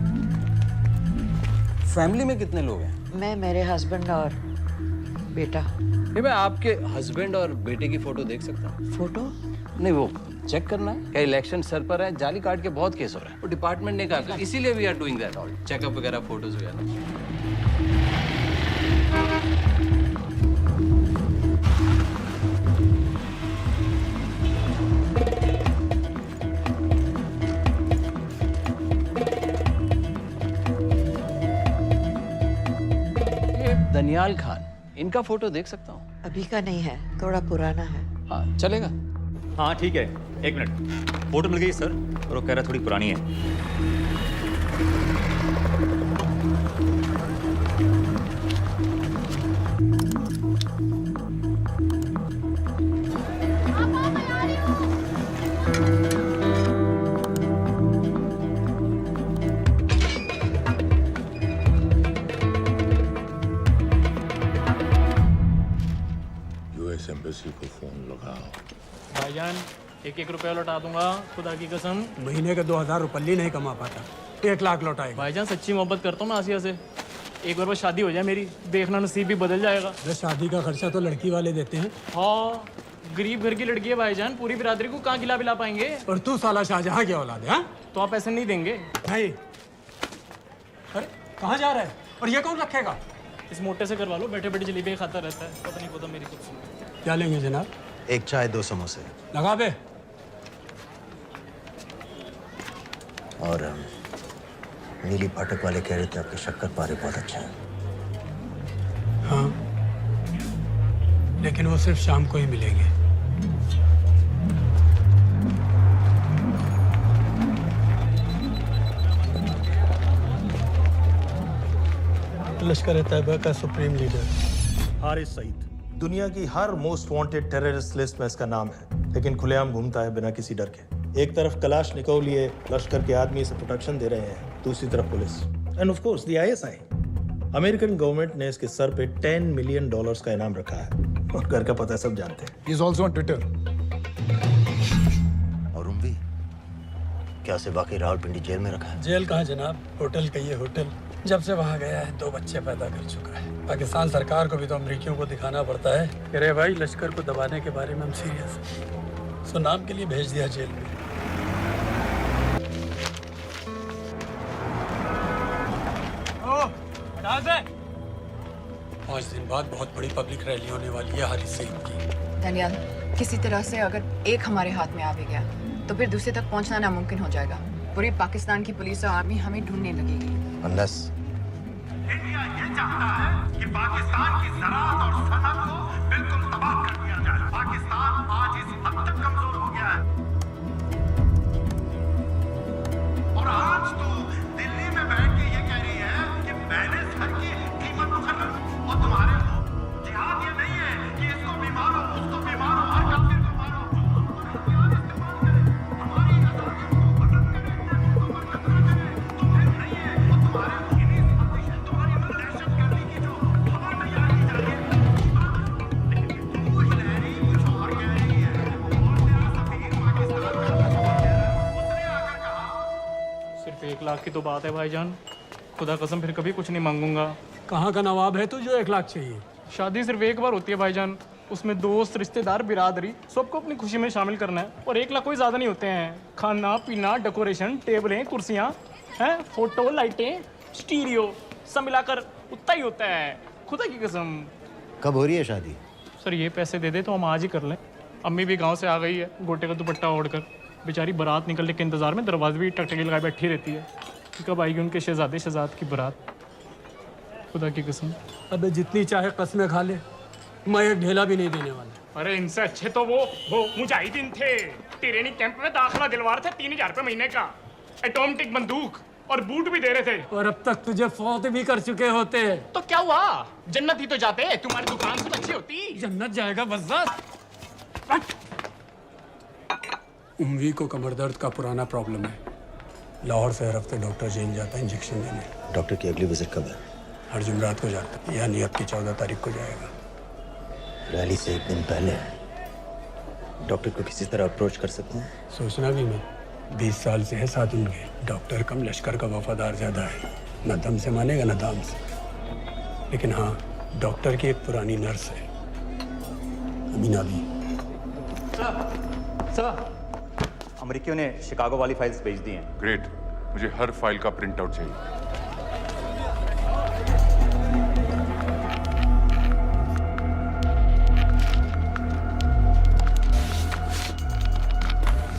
फैमिली में कितने लोग हैं? मैं, मेरे हस्बैंड और बेटा. ये मैं आपके हस्बैंड और बेटे की फोटो देख सकता हूँ? फोटो? नहीं, वो चेक करना है. क्या इलेक्शन सर पर है? जाली कार्ड के बहुत केस हो रहे हैं. वो डिपार्टमेंट ने कहा, इसीलिए we are doing that all. Checkup वगैरह, फोटोज वगैरह. दनियाल खान, इनका फोटो देख सकता हूँ? अभी का नहीं है, थोड़ा पुराना है. हाँ, चलेगा. हाँ ठीक है, 1 मिनट. फोटो मिल गई सर, और वो कह रहा थोड़ी पुरानी है. यूएस एम्बेसी को फोन लगाओ. भाईजान, 1-1 रुपया लौटा दूंगा, खुदा की कसम. महीने का 2000 रुपये नहीं कमा पाता, 1 लाख लौटाएगा. भाईजान सच्ची मोहब्बत करता हूँ मैं आसिया से. एक बार बस शादी हो जाए मेरी, देखना नसीब भी बदल जाएगा. शादी का खर्चा तो लड़की वाले देते हैं. हाँ, गरीब घर की लड़की है भाईजान, पूरी बिरादरी को कहाँ खिला पाएंगे. और तू साला शाहजहां की औलाद है. तो आप ऐसे नहीं देंगे भाई. अरे कहाँ जा रहा है? और ये कौन रखेगा? इस मोटे से करवा लो, बैठे बैठे जलेबी खाता रहता है. पता नहीं पता मेरी कुछ. क्या लेंगे जनाब? 1 चाय 2 समोसे. लगा बे. और नीली फाटक वाले कह रहे थे आपके शक्कर पारे बहुत अच्छे हैं. हाँ, लेकिन वो सिर्फ शाम को ही मिलेंगे. लश्कर तैयबा का सुप्रीम लीडर हारिस सईद. दुनिया की हर मोस्ट वांटेड टेररिस्ट लिस्ट में इसका नाम है, लेकिन खुलेआम घूमता है बिना किसी डर के. एक तरफ कलाशनिकोव लिए लश्कर के आदमी इसे प्रोटेक्शन दे रहे हैं, दूसरी तरफ police end of course the ISI. American government ने इसके सर पे $10 मिलियन का इनाम रखा है, और घर का पता सब जानते हैं. He is also on Twitter. और उम्वी, क्या उसे वाकई रावलपिंडी जेल में रखा है? जेल कहाँ जनाब, होटल कहिए होटल. जब से वहाँ गया है 2 बच्चे पैदा कर चुका है. पाकिस्तान सरकार को भी तो अमरीकियों को दिखाना पड़ता है. अरे भाई, लश्कर को दबाने के बारे में हम सीरियस हैं. सो नाम के लिए भेज दिया जेल में. पाँच दिन बाद बहुत बड़ी पब्लिक रैली होने वाली है हारिस सईद की. दनियाल, किसी तरह से अगर एक हमारे हाथ में आ भी गया तो फिर दूसरे तक पहुंचना नामुमकिन हो जाएगा. पूरी पाकिस्तान की पुलिस और आर्मी हमें ढूंढने लगेगी. Unless इंडिया ये चाहता है कि पाकिस्तान की ज़राअत और सनअत को बिल्कुल तबाह कर दिया जाए. पाकिस्तान आज इस हद तक कमजोर हो गया है, और आज तो दिन की तो बात है भाईजान, खुदा कसम फिर कभी कुछ नहीं मांगूंगा। कहाँ का नवाब है तू जो 1 लाख चाहिए? शादी सिर्फ एक बार होती है भाईजान, उसमें दोस्त रिश्तेदार बिरादरी सबको अपनी खुशी में शामिल करना है, और 1 लाख कोई ज़्यादा नहीं होते हैं। खाना पीना, डेकोरेशन, टेबलें, कुर्सियाँ हैं, फोटो, लाइटें, स्टीरियो सब मिलाकर उतना ही होता है, खुदा की कसम। कब हो रही है शादी? सर ये पैसे दे दे तो हम आज ही कर लें। अम्मी भी गांव से आ गई है गोटे का दुपट्टा ओढ़कर, बेचारी बारात निकलने के इंतजार में दरवाजे भी टकटकी लगाए बैठी रहती है कि कब आएगी उनके शहजादे शहजाद की बारात, खुदा की कसम। अबे जितनी चाहे कस्में खा ले, मैं एक ढेला भी नहीं देने वाला। अरे इनसे अच्छे तो वो मुजाहिदीन थे, ट्रेनिंग कैंप में दाखिला दिलवा रहे थे 3000 रुपये महीने का, एटॉमिक बंदूक और बूट भी दे रहे थे। और अब तक तुझे फौत भी कर चुके होते। तो क्या हुआ, जन्नत ही तो जाते, तुम्हारी दुकान से अच्छी होती। जन्नत जाएगा बस। उम्वी को कमर दर्द का पुराना प्रॉब्लम है, लाहौर से हर हफ्ते डॉक्टर जेल जाता है इंजेक्शन देने। डॉक्टर की अगली विजिट कब है? हर जुमरात को जाता है, यानी अब की 14 तारीख को जाएगा। रैली से 1 दिन पहले डॉक्टर को किसी तरह अप्रोच कर सकते हैं? सोचना भी मैं, 20 साल से है साथ उनके। डॉक्टर कम लश्कर का वफादार ज्यादा है, न दम से मानेगा न दाम से। लेकिन हाँ, डॉक्टर की एक पुरानी नर्स है, अमीना भी। अमेरिकियों ने शिकागो वाली फाइल्स भेज दी हैं। ग्रेट, मुझे हर फाइल का प्रिंट आउट चाहिए।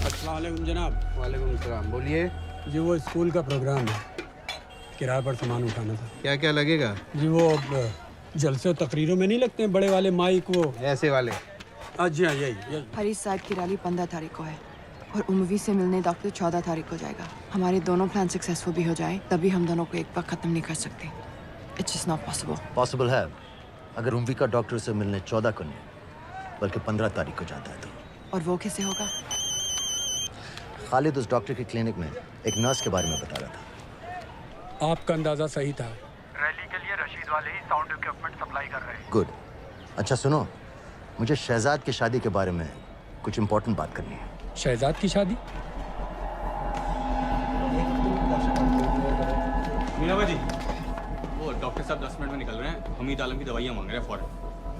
अस्सलाम वालेकुम जनाब। वालेकुम सलाम, बोलिए। जी वो स्कूल का प्रोग्राम है, किराए पर सामान उठाना था। क्या क्या लगेगा? जी वो जलसे तकरीरों में नहीं लगते हैं बड़े वाले माइक, वो ऐसे वाले? जी हाँ, यही। हरी साहब की रैली 15 तारीख को है और उमवी से मिलने डॉक्टर 14 तारीख को जाएगा। हमारे दोनों प्लान सक्सेसफुल भी हो जाए तभी हम दोनों को एक बार खत्म नहीं कर सकते। It's just not possible. Possible है अगर उम्वी का डॉक्टर से मिलने 14 को नहीं बल्कि 15 तारीख को जाता है तो। और वो कैसे होगा? खालिद उस डॉक्टर के क्लिनिक में एक नर्स के बारे में बता रहा था। आपका अंदाजा सही था। रैली के लिए रशीद वाले ही साउंड इक्विपमेंट सप्लाई कर रहे हैं। गुड। अच्छा सुनो, मुझे शहजाद की शादी के बारे में कुछ इम्पोर्टेंट बात करनी है। शहजाद की शादी? मीना जी, वो डॉक्टर साहब 10 मिनट में निकल रहे हैं, हमीद आलम की दवाइयाँ मांग रहे हैं फौरन,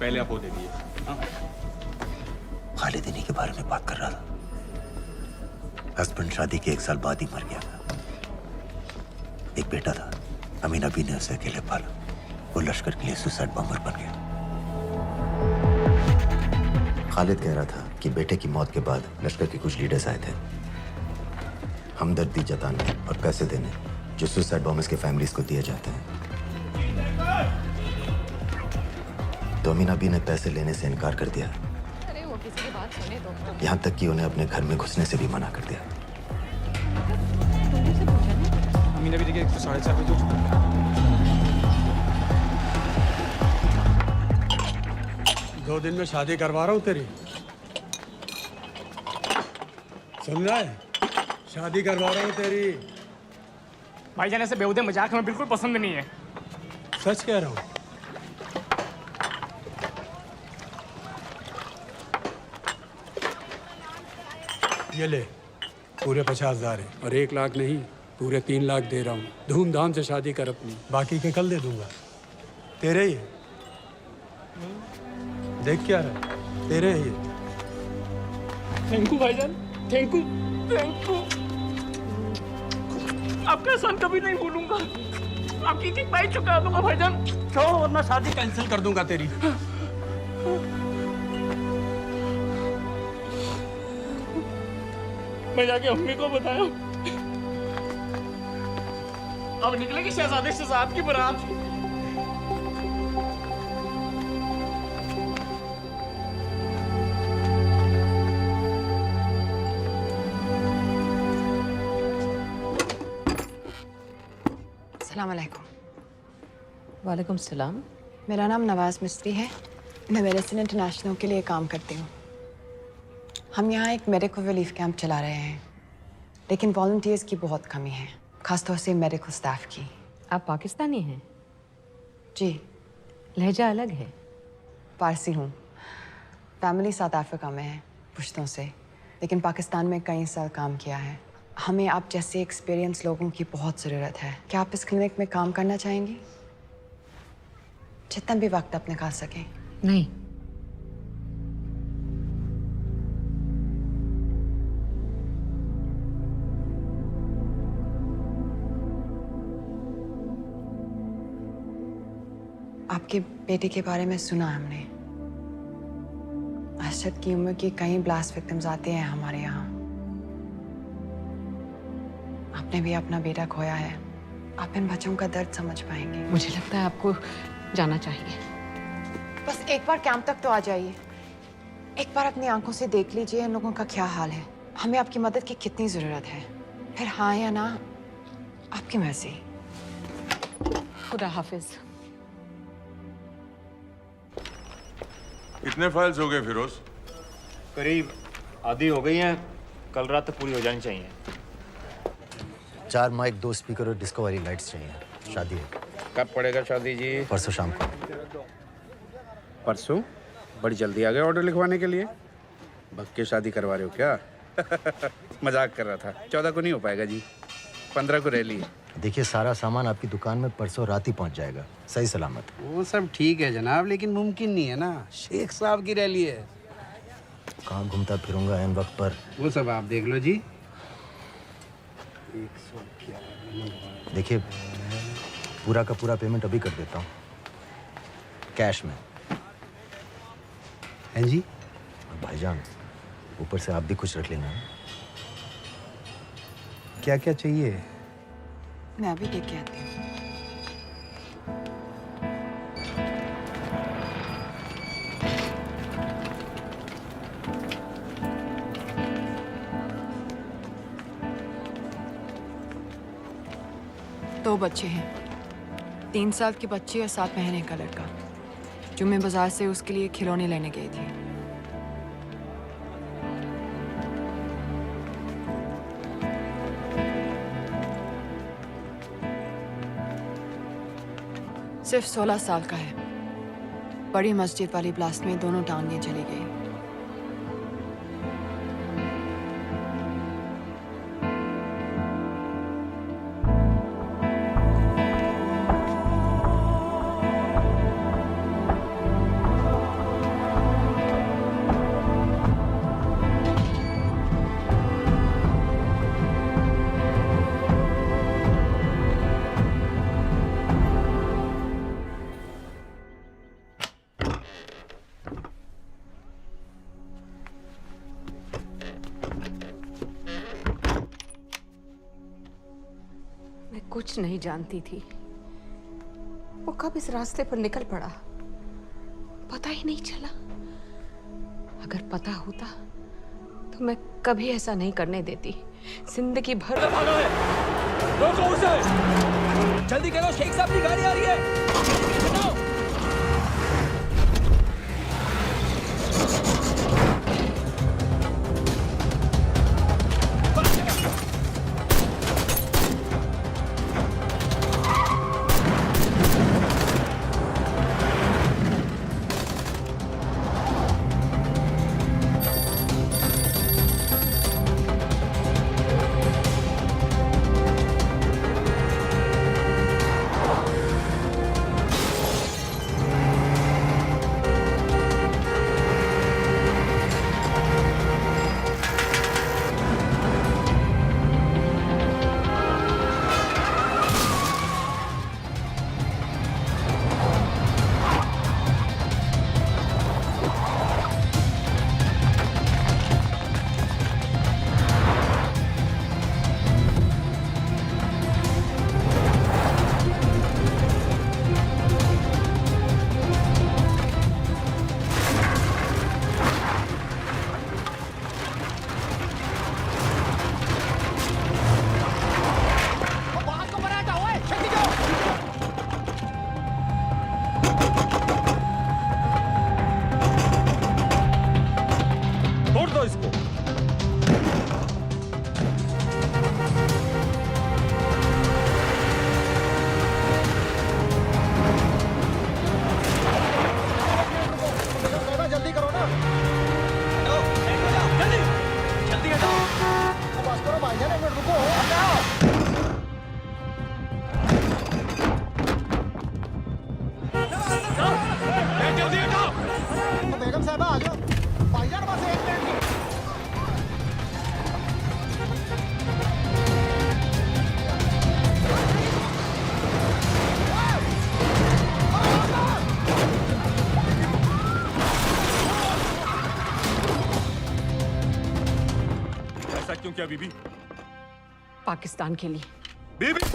पहले आप वो दे दीजिए। हाँ? खालिद इन्हीं के बारे में बात कर रहा था। हस्बैंड शादी के 1 साल बाद ही मर गया था। एक बेटा था, अमीना भी ने उसे अकेले पाला। वो लश्कर के लिए सुसाइड बॉम्बर बन गया। खालिद कह रहा था कि बेटे की मौत के बाद लश्कर के कुछ लीडर्स आए थे हमदर्दी जताने और पैसे देने, जो सुसाइड बॉम्बर्स के फैमिलीज को दिए जाते हैं। तो अमीना भी ने पैसे लेने से इनकार कर दिया। अरे वो किसी की बात सुने तो। यहाँ तक कि उन्हें अपने घर में घुसने से भी मना कर दिया। अमीना भी देखिए 4:30 बजे हो चुका है। 2 दिन में शादी करवा रहा हूँ तेरी, सुन रहा है? शादी करवा रहा हूँ तेरी। भाईजान ऐसे बेहुदे मजाक हमें बिल्कुल पसंद नहीं है। सच कह रहा हूँ। ये ले, पूरे 50,000 है और 1 लाख नहीं, पूरे 3 लाख दे रहा हूँ। धूमधाम से शादी कर अपनी, बाकी के कल दे दूंगा। तेरे ही है, देख क्या है, तेरे ही है। थैंक यू भाईजान, थैंक यू, थैंक यू। आपका एहसान कभी नहीं भूलूंगा। आपकी एक बाई चुका दूंगा भाईजान। छोड़ वरना शादी कैंसिल कर दूंगा तेरी। मैं जाके अम्मी को बताया। अब निकलेगी शहजादे शहजाद की बारात। अस्सलाम वालेकुम। वालेकुम सलाम। मेरा नाम नवाज मिस्त्री है, मैं मेडिसिन इंटरनेशनल के लिए काम करती हूँ। हम यहाँ एक मेडिकल रिलीफ कैंप चला रहे हैं, लेकिन वॉलंटियर्स की बहुत कमी है, खासतौर से मेडिकल स्टाफ की। आप पाकिस्तानी हैं? जी। लहजा अलग है। पारसी हूँ, फैमिली साउथ अफ्रीका में है पुश्तों से, लेकिन पाकिस्तान में कई साल काम किया है। हमें आप जैसे एक्सपीरियंस लोगों की बहुत ज़रूरत है। क्या आप इस क्लिनिक में काम करना चाहेंगी? जितना भी वक्त आप निकाल सकें। नहीं। आपके बेटे के बारे में सुना हमने। अरशद की उम्र के कई ब्लास्ट विक्टिम्स आते हैं हमारे यहाँ। आपने भी अपना बेटा खोया है। आप इन बच्चों का दर्द समझ पाएंगे। मुझे लगता है आपको जाना चाहिए। बस एक बार कैंप तक तो आ जाइए। एक बार अपनी आंखों से देख लीजिए इन लोगों का क्या हाल है। हमें आपकी मदद की कितनी जरूरत है। फिर हाँ या ना आपकी मर्जी। खुदा हाफिज। कितने फाइल्स हो गए फिरोज? करीब आधी हो गई हैं। कल रात तक पूरी हो जानी चाहिए। 4 माइक, 2 स्पीकर और डिस्को वाली लाइट्स चाहिए। शादी है। कब पड़ेगा शादी जी? परसों शाम को। परसों? बड़ी जल्दी आ गए ऑर्डर लिखवाने के लिए। भग के शादी करवा रहे हो क्या? मजाक कर रहा था। 14 को नहीं हो पाएगा जी, 15 को रैली है। देखिए, सारा सामान आपकी दुकान में परसों रात ही पहुंच जाएगा, सही सलामत। वो सब ठीक है जनाब, लेकिन मुमकिन नहीं है ना। शेख साहब की रैली है। कहाँ घूमता फिरूंगा इन वक्त पर? वो सब आप देख लो जी। देखिए, पूरा का पूरा पेमेंट अभी कर देता हूँ, कैश में। हैं जी? और भाईजान, ऊपर से आप भी कुछ रख लेना। क्या क्या चाहिए? मैं अभी देख के आती हूँ। दो बच्चे हैं, 3 साल की बच्ची और 7 महीने का लड़का, जो मैं बाजार से उसके लिए खिलौने लेने गई थी। सिर्फ 16 साल का है। बड़ी मस्जिद वाली ब्लास्ट में दोनों टांगें चली गई। कुछ नहीं जानती थी, वो कब इस रास्ते पर निकल पड़ा पता ही नहीं चला। अगर पता होता तो मैं कभी ऐसा नहीं करने देती। जिंदगी भर। रोको उसे! जल्दी करो, शेख साहब की गाड़ी आ रही है। हटाओ! साहब आ जाओ भाईजान, बस 1 मिनट। ऐसा क्यों किया बीबी? पाकिस्तान के लिए। बीबी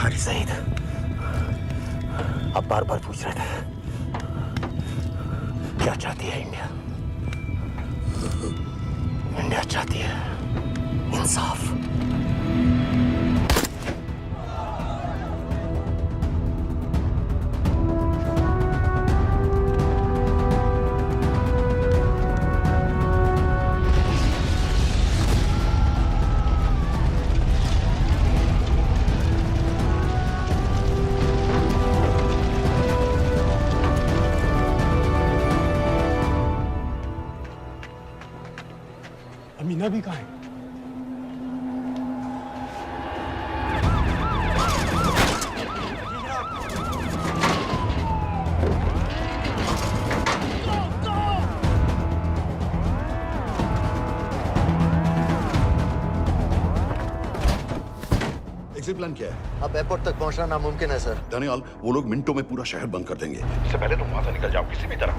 अरे सईद, आप बार बार पूछ रहे थे क्या चाहती है इंडिया? इंडिया चाहती है इंसाफ। अमीना भी कहाँ है? एग्जिट प्लान क्या है? अब एयरपोर्ट तक पहुंचना नामुमकिन है सर। दानियाल, वो लोग मिनटों में पूरा शहर बंद कर देंगे। इससे पहले तुम वहां से निकल जाओ किसी भी तरह।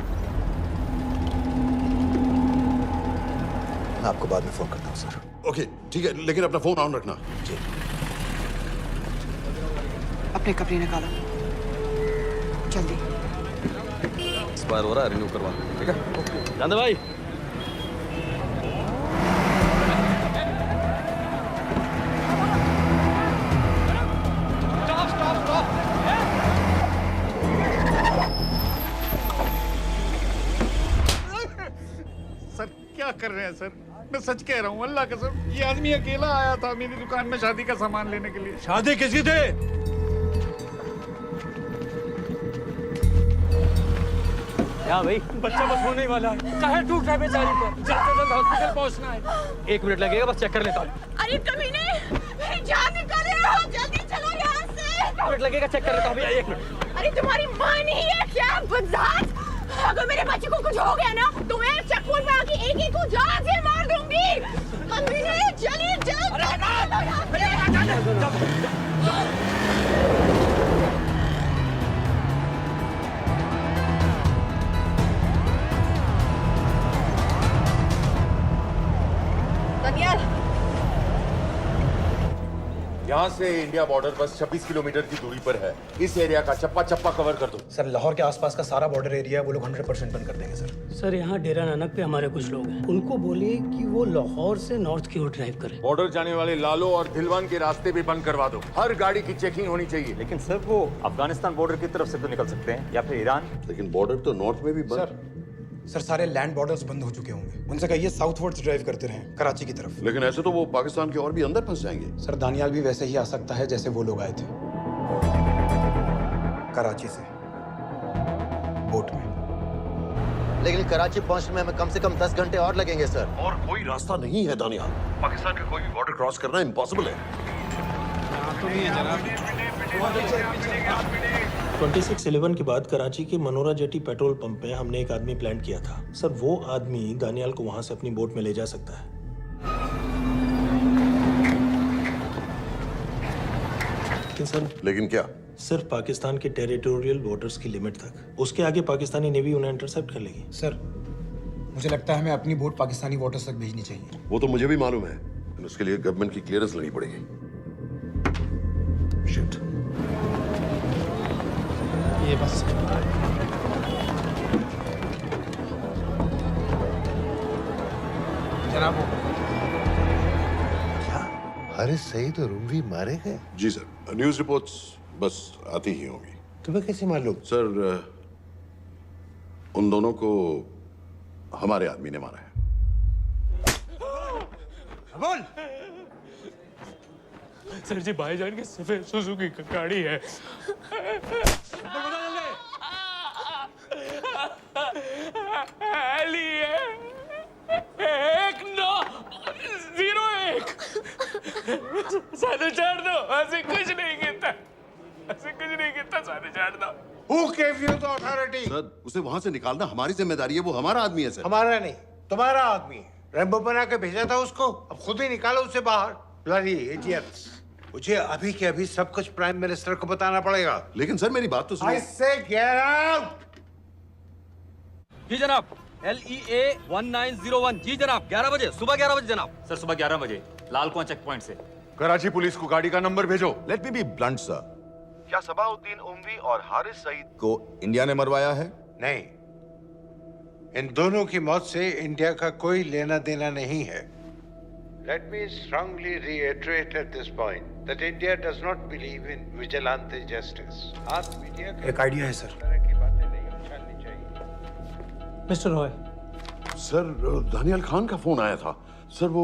मैं आपको बाद में फोन करता हूँ सर। ओके ठीक है, लेकिन अपना फोन ऑन रखना। जी। अपने कपड़े निकालो जल्दी। एक्सपायर हो रहा है, रिन्यू करवा। ठीक है जानते भाई। सर क्या कर रहे हैं सर? मैं सच कह रहा हूँ, अल्लाह कसम, ये आदमी अकेला आया था मेरी दुकान में शादी का सामान लेने के लिए। शादी किसकी थी? क्या भाई? बच्चा बस होने ही वाला है। काहे टूट रहा है बेचारी पर? जल्द से जल्द हॉस्पिटल पहुंचना है। 1 मिनट लगेगा, बस चेक कर लेता हूँ। अरे कमीने, मेरी जान निकाल रहे हो, जल्दी चलो यहाँ से। 1 मिनट लगेगा, चेक कर लेता हूँ भैया। 1 मिनट। अरे तुम्हारी माँ नहीं है क्या बदजात? अगर मेरे बच्चे को कुछ हो गया ना तो मैं चक्कू में आके एक को जान से मार दूंगी। कमीने चलिए दानियाल, यहाँ से इंडिया बॉर्डर बस 26 किलोमीटर की दूरी पर है। इस एरिया का चप्पा चप्पा कवर कर दो। सर लाहौर के आसपास का सारा बॉर्डर एरिया वो लोग 100% बंद कर देंगे सर। सर यहाँ डेरा नानक पे हमारे कुछ लोग हैं, उनको बोलिए कि वो लाहौर से नॉर्थ की ओर ड्राइव करें। बॉर्डर जाने वाले लालो और धिलवान के रास्ते भी बंद करवा दो। हर गाड़ी की चेकिंग होनी चाहिए। लेकिन सर वो अफगानिस्तान बॉर्डर की तरफ से तो निकल सकते हैं, या फिर ईरान। लेकिन बॉर्डर तो नॉर्थ में भी बंद। सर सारे लैंड बॉर्डर्स बंद हो चुके होंगे, उनसे कहिए साउथवर्ड्स ड्राइव करते रहें कराची की तरफ। लेकिन ऐसे तो वो पाकिस्तान के और भी अंदर फंस जाएंगे। सर दानियाल भी वैसे ही आ सकता है जैसे वो लोग आए थे कराची से। बोट में। लेकिन कराची पहुंचने में हमें कम से कम 10 घंटे और लगेंगे सर। और कोई रास्ता नहीं है दानियाल। पाकिस्तान का कोई भी बॉर्डर क्रॉस करना इम्पॉसिबल है। तो नहीं है जनाब। 2611 के बाद कराची के मनोरा जेटी पेट्रोल पंप पे हमने एक आदमी प्लान किया था। सर वो आदमी दानियाल को वहां से अपनी बोट में ले जा सकता है। लेकिन क्या? सिर्फ पाकिस्तान के टेरिटोरियल वाटर्स की लिमिट तक। उसके आगे पाकिस्तानी नेवी उन्हें इंटरसेप्ट कर लेगी। सर मुझे लगता है हमें अपनी बोट पाकिस्तानी वाटर्स तक भेजनी चाहिए। वो तो मुझे भी मालूम है, लेकिन उसके लिए गवर्नमेंट की क्लियरेंस लेनी पड़ेगी। शिट। ये बस जनाब। क्या हारिस सईद और रुमवी मारे गए? जी सर, न्यूज़ रिपोर्ट्स बस आती ही होंगी। तुम्हें कैसे मालूम? सर उन दोनों को हमारे आदमी ने मारा है। बोल। सर जी भाईजान की सफेद सुजुकी की गाड़ी है। साढ़े चार दो। ऐसे कुछ नहीं गिनता, ऐसे कुछ नहीं गिनता। साढ़े चार दो। Who gave you the authority? Sir उसे वहां से निकालना हमारी जिम्मेदारी है। वो हमारा आदमी है सर। हमारा नहीं, तुम्हारा आदमी है। रैम्बो बना के भेजा था उसको, अब खुद ही निकालो उसे बाहर। Bloody idiots! मुझे अभी के अभी सब कुछ प्राइम मिनिस्टर को बताना पड़ेगा। लेकिन सर मेरी बात तो सुनो। I say get out! जी जनाब। LEA 1901। जी जनाब, 11 बजे, सुबह 11 बजे जनाब। सर सुबह 11 बजे लाल कुआं चेक पॉइंट से। कराची पुलिस को गाड़ी का नंबर भेजो। Let me be blunt sir. क्या सबाउद्दीन उमवी और हारिस सईद को इंडिया ने मरवाया है? नहीं, इन दोनों की मौत से इंडिया का कोई लेना देना नहीं है। Let me strongly reiterate at this point that India does not believe in vigilante justice. आप मीडिया एक आइडिया है sir. Mister Roy. Sir Daniyal Khan का फोन आया था। सर वो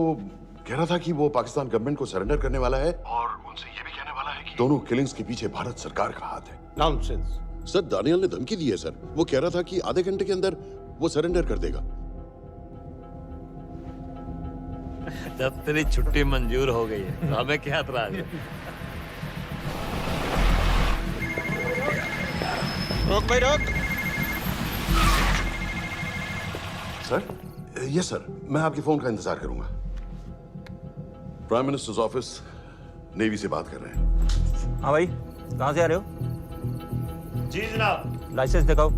कह रहा था कि वो पाकिस्तान गवर्नमेंट को सरेंडर करने वाला है और उनसे ये भी कहने वाला है कि दोनों किलिंग्स के पीछे भारत सरकार का हाथ है। नॉनसेंस। सर दानियाल ने धमकी दी है सर। वो कह रहा था कि आधे घंटे के अंदर वो सरेंडर कर देगा। जब तेरी छुट्टी मंजूर हो गई है तो हमें क्या एतराज है? रोक भाई रोक। सर यस सर, मैं आपके फोन का इंतजार करूंगा। प्राइम मिनिस्टर्स ऑफिस नेवी से बात कर रहे हैं। हाँ भाई, कहाँ से आ रहे हो? जी जनाब। लाइसेंस दिखाओ।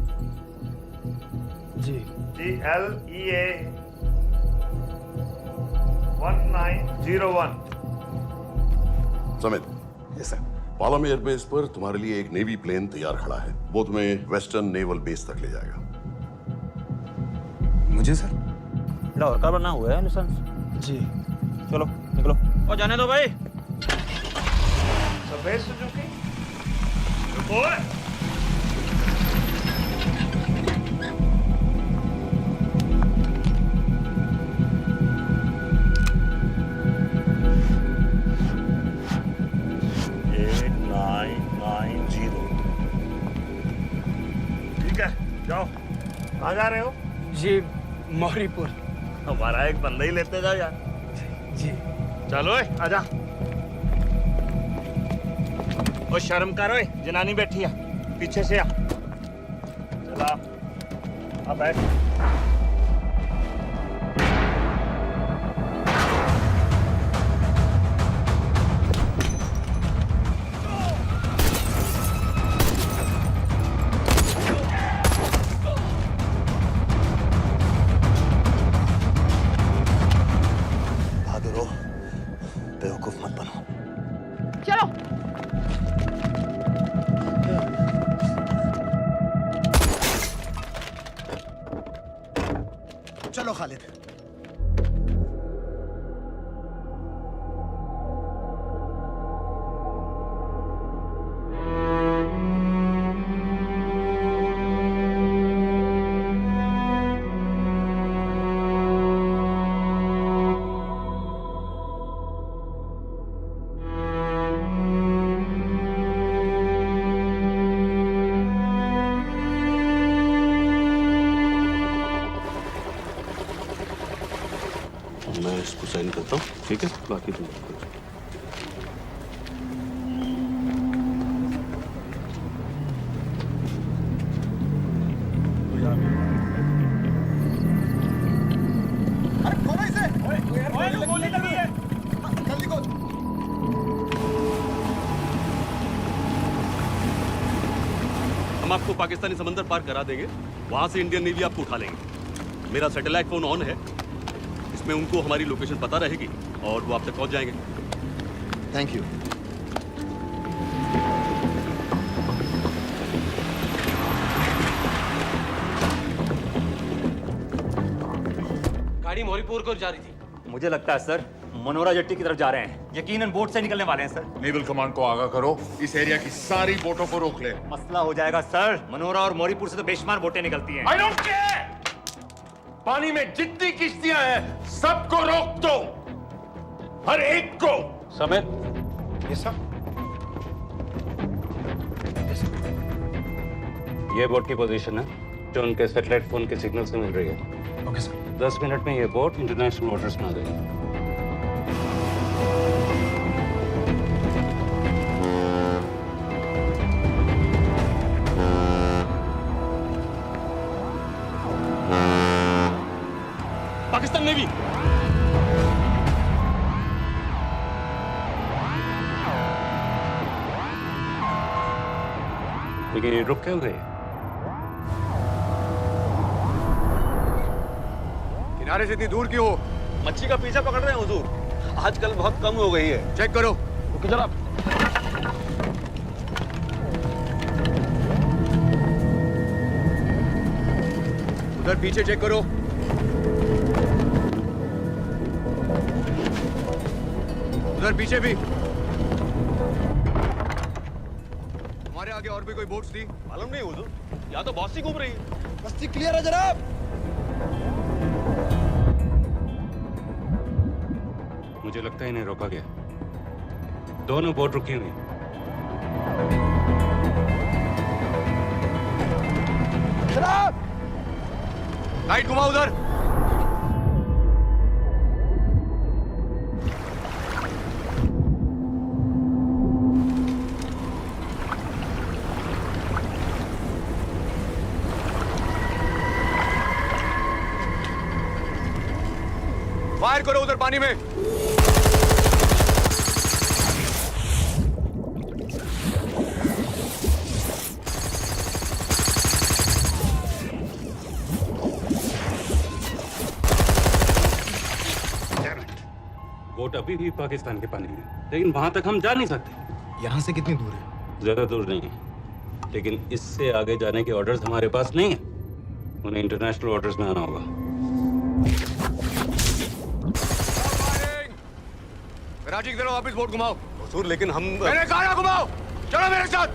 जी LEA 1901। Samit. Yes sir. Palam airbase पर तुम्हारे लिए एक नेवी प्लेन तैयार खड़ा है। वो तुम्हें वेस्टर्न नेवल बेस तक ले जाएगा। मुझे सर? लाहौर का बना हुआ है लाइसेंस। जी चलो निकलो। और जाने दो भाई। सफेद सुजुकी। रुको। ठीक है, जाओ। कहाँ जा रहे हो? जी मौरीपुर। हमारा एक बंदा ही लेते जाओ यार। जी चलो आजा। ओ शर्म करो, जनानी बैठी है पीछे से। आ चला अब बैठ। बहादुर हो, बेवकूफ मत बनो। चलो। चलो खालिद। आता हूँ, ठीक है? बाकी तुम हम आपको पाकिस्तानी समंदर पार करा देंगे, वहां से इंडियन नेवी आपको उठा लेंगे। मेरा सैटेलाइट फोन ऑन है, इसमें उनको हमारी लोकेशन पता रहेगी और वो आप तक पहुंच जाएंगे। Thank you. गाड़ी मोरीपुर को जा रही थी। मुझे लगता है सर मनोरा जेट्टी की तरफ जा रहे हैं, यकीनन बोट से निकलने वाले हैं सर। नेवल कमांड को आगाह करो, इस एरिया की सारी बोटों को रोक ले। मसला हो जाएगा सर, मनोरा और मोरीपुर से तो बेशुमार बोटें निकलती हैं। I don't care! पानी में जितनी किश्तियां हैं सबको रोक दो, हर एक को। समेत ये सब ये बोट की पोजीशन है जो उनके सैटेलाइट फोन के सिग्नल से मिल रही है। Okay sir. 10 मिनट में ये बोट इंटरनेशनल वाटर्स में आ जाएगी। पाकिस्तान नेवी लेकिन ये रुक क्यों गए? किनारे से इतनी दूर क्यों हो? मच्छी का पीछा पकड़ रहे हैं हुजूर, आजकल बहुत कम हो गई है। चेक करो। ओके जनाब। उधर पीछे चेक करो। उधर पीछे भी। हमारे आगे और भी कोई बोट्स थी? मालूम नहीं हुजूर, यहाँ तो बहुत सी घूम रही है। बस्ती क्लियर है जनाब। मुझे लगता है इन्हें रोका गया। दोनों बोट रुकी हुई। जनाब लाइट घुमाओ उधर। फायर करो उधर पानी में। बोट अभी भी पाकिस्तान के पानी में, लेकिन वहां तक हम जा नहीं सकते। यहाँ से कितनी दूर है? ज्यादा दूर नहीं है, लेकिन इससे आगे जाने के ऑर्डर्स हमारे पास नहीं है। उन्हें इंटरनेशनल वाटर्स में आना होगा। राजी की तरफ वापस बोट घुमाओ। हुजूर लेकिन हम मैंने कहा ना घुमाओ। चलो मेरे साथ।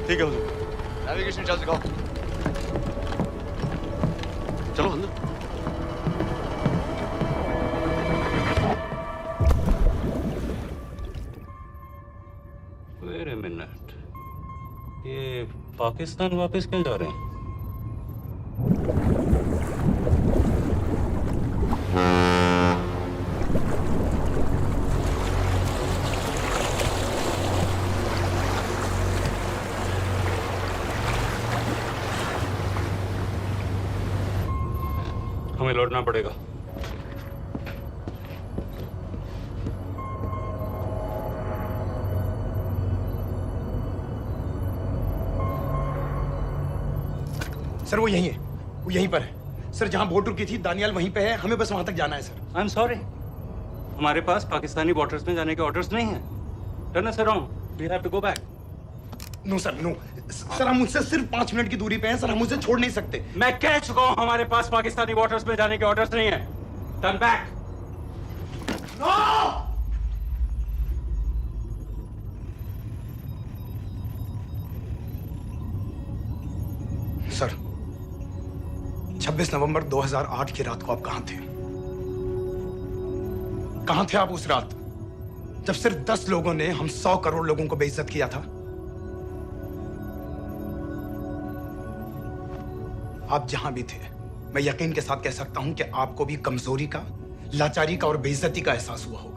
ठीक है हुजूर। नेविगेशन चल सिखाओ। चलो अंदर। वेट अ मिनट, ये पाकिस्तान वापस क्यों जा रहे हैं? हमें लौटना पड़ेगा। सर वो यहीं है, वो यहीं पर है। सर जहाँ बोट रुकी थी दानियाल वहीं पे है, हमें बस वहां तक जाना है सर। आई एम सॉरी, हमारे पास पाकिस्तानी वाटर्स में जाने के ऑर्डर्स नहीं है। Turn us around, we have to go back. No sir no sir, हम मुझसे सिर्फ 5 मिनट की दूरी पे हैं सर, हम उसे छोड़ नहीं सकते। मैं कह चुका हूं हमारे पास पाकिस्तानी वाटर्स में जाने के ऑर्डर्स नहीं है। Turn back. सर 26 नवंबर 2008 की रात को आप कहां थे? कहां थे आप उस रात जब सिर्फ 10 लोगों ने हम 100 करोड़ लोगों को बेइज्जत किया था? आप जहां भी थे, मैं यकीन के साथ कह सकता हूं कि आपको भी कमजोरी का लाचारी का और बेइज्जती का एहसास हुआ होगा।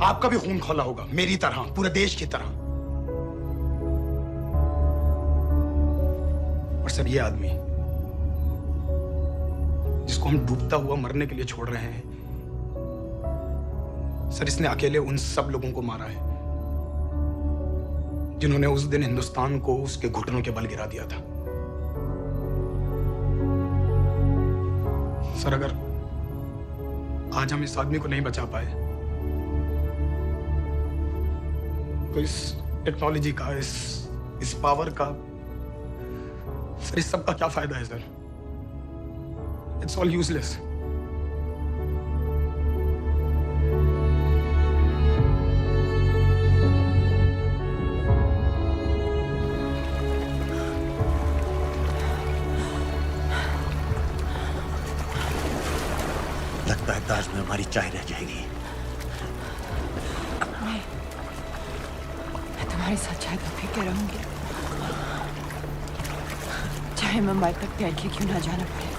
आपका भी खून खौला होगा, मेरी तरह, पूरे देश की तरह। और सर, ये आदमी जिसको हम डूबता हुआ मरने के लिए छोड़ रहे हैं, सर, इसने अकेले उन सब लोगों को मारा है जिन्होंने उस दिन हिंदुस्तान को उसके घुटनों के बल गिरा दिया था। सर, अगर आज हम इस आदमी को नहीं बचा पाए तो इस टेक्नोलॉजी का, इस पावर का, सर, इस सब का क्या फायदा है सर? It's all useless. लगता है ताज में हमारी चाय रह जाएगी। मैं तुम्हारे साथ चाय तो पी के रहूंगी, चाहे मुंबई तक तैर के क्यों ना जाना पड़े।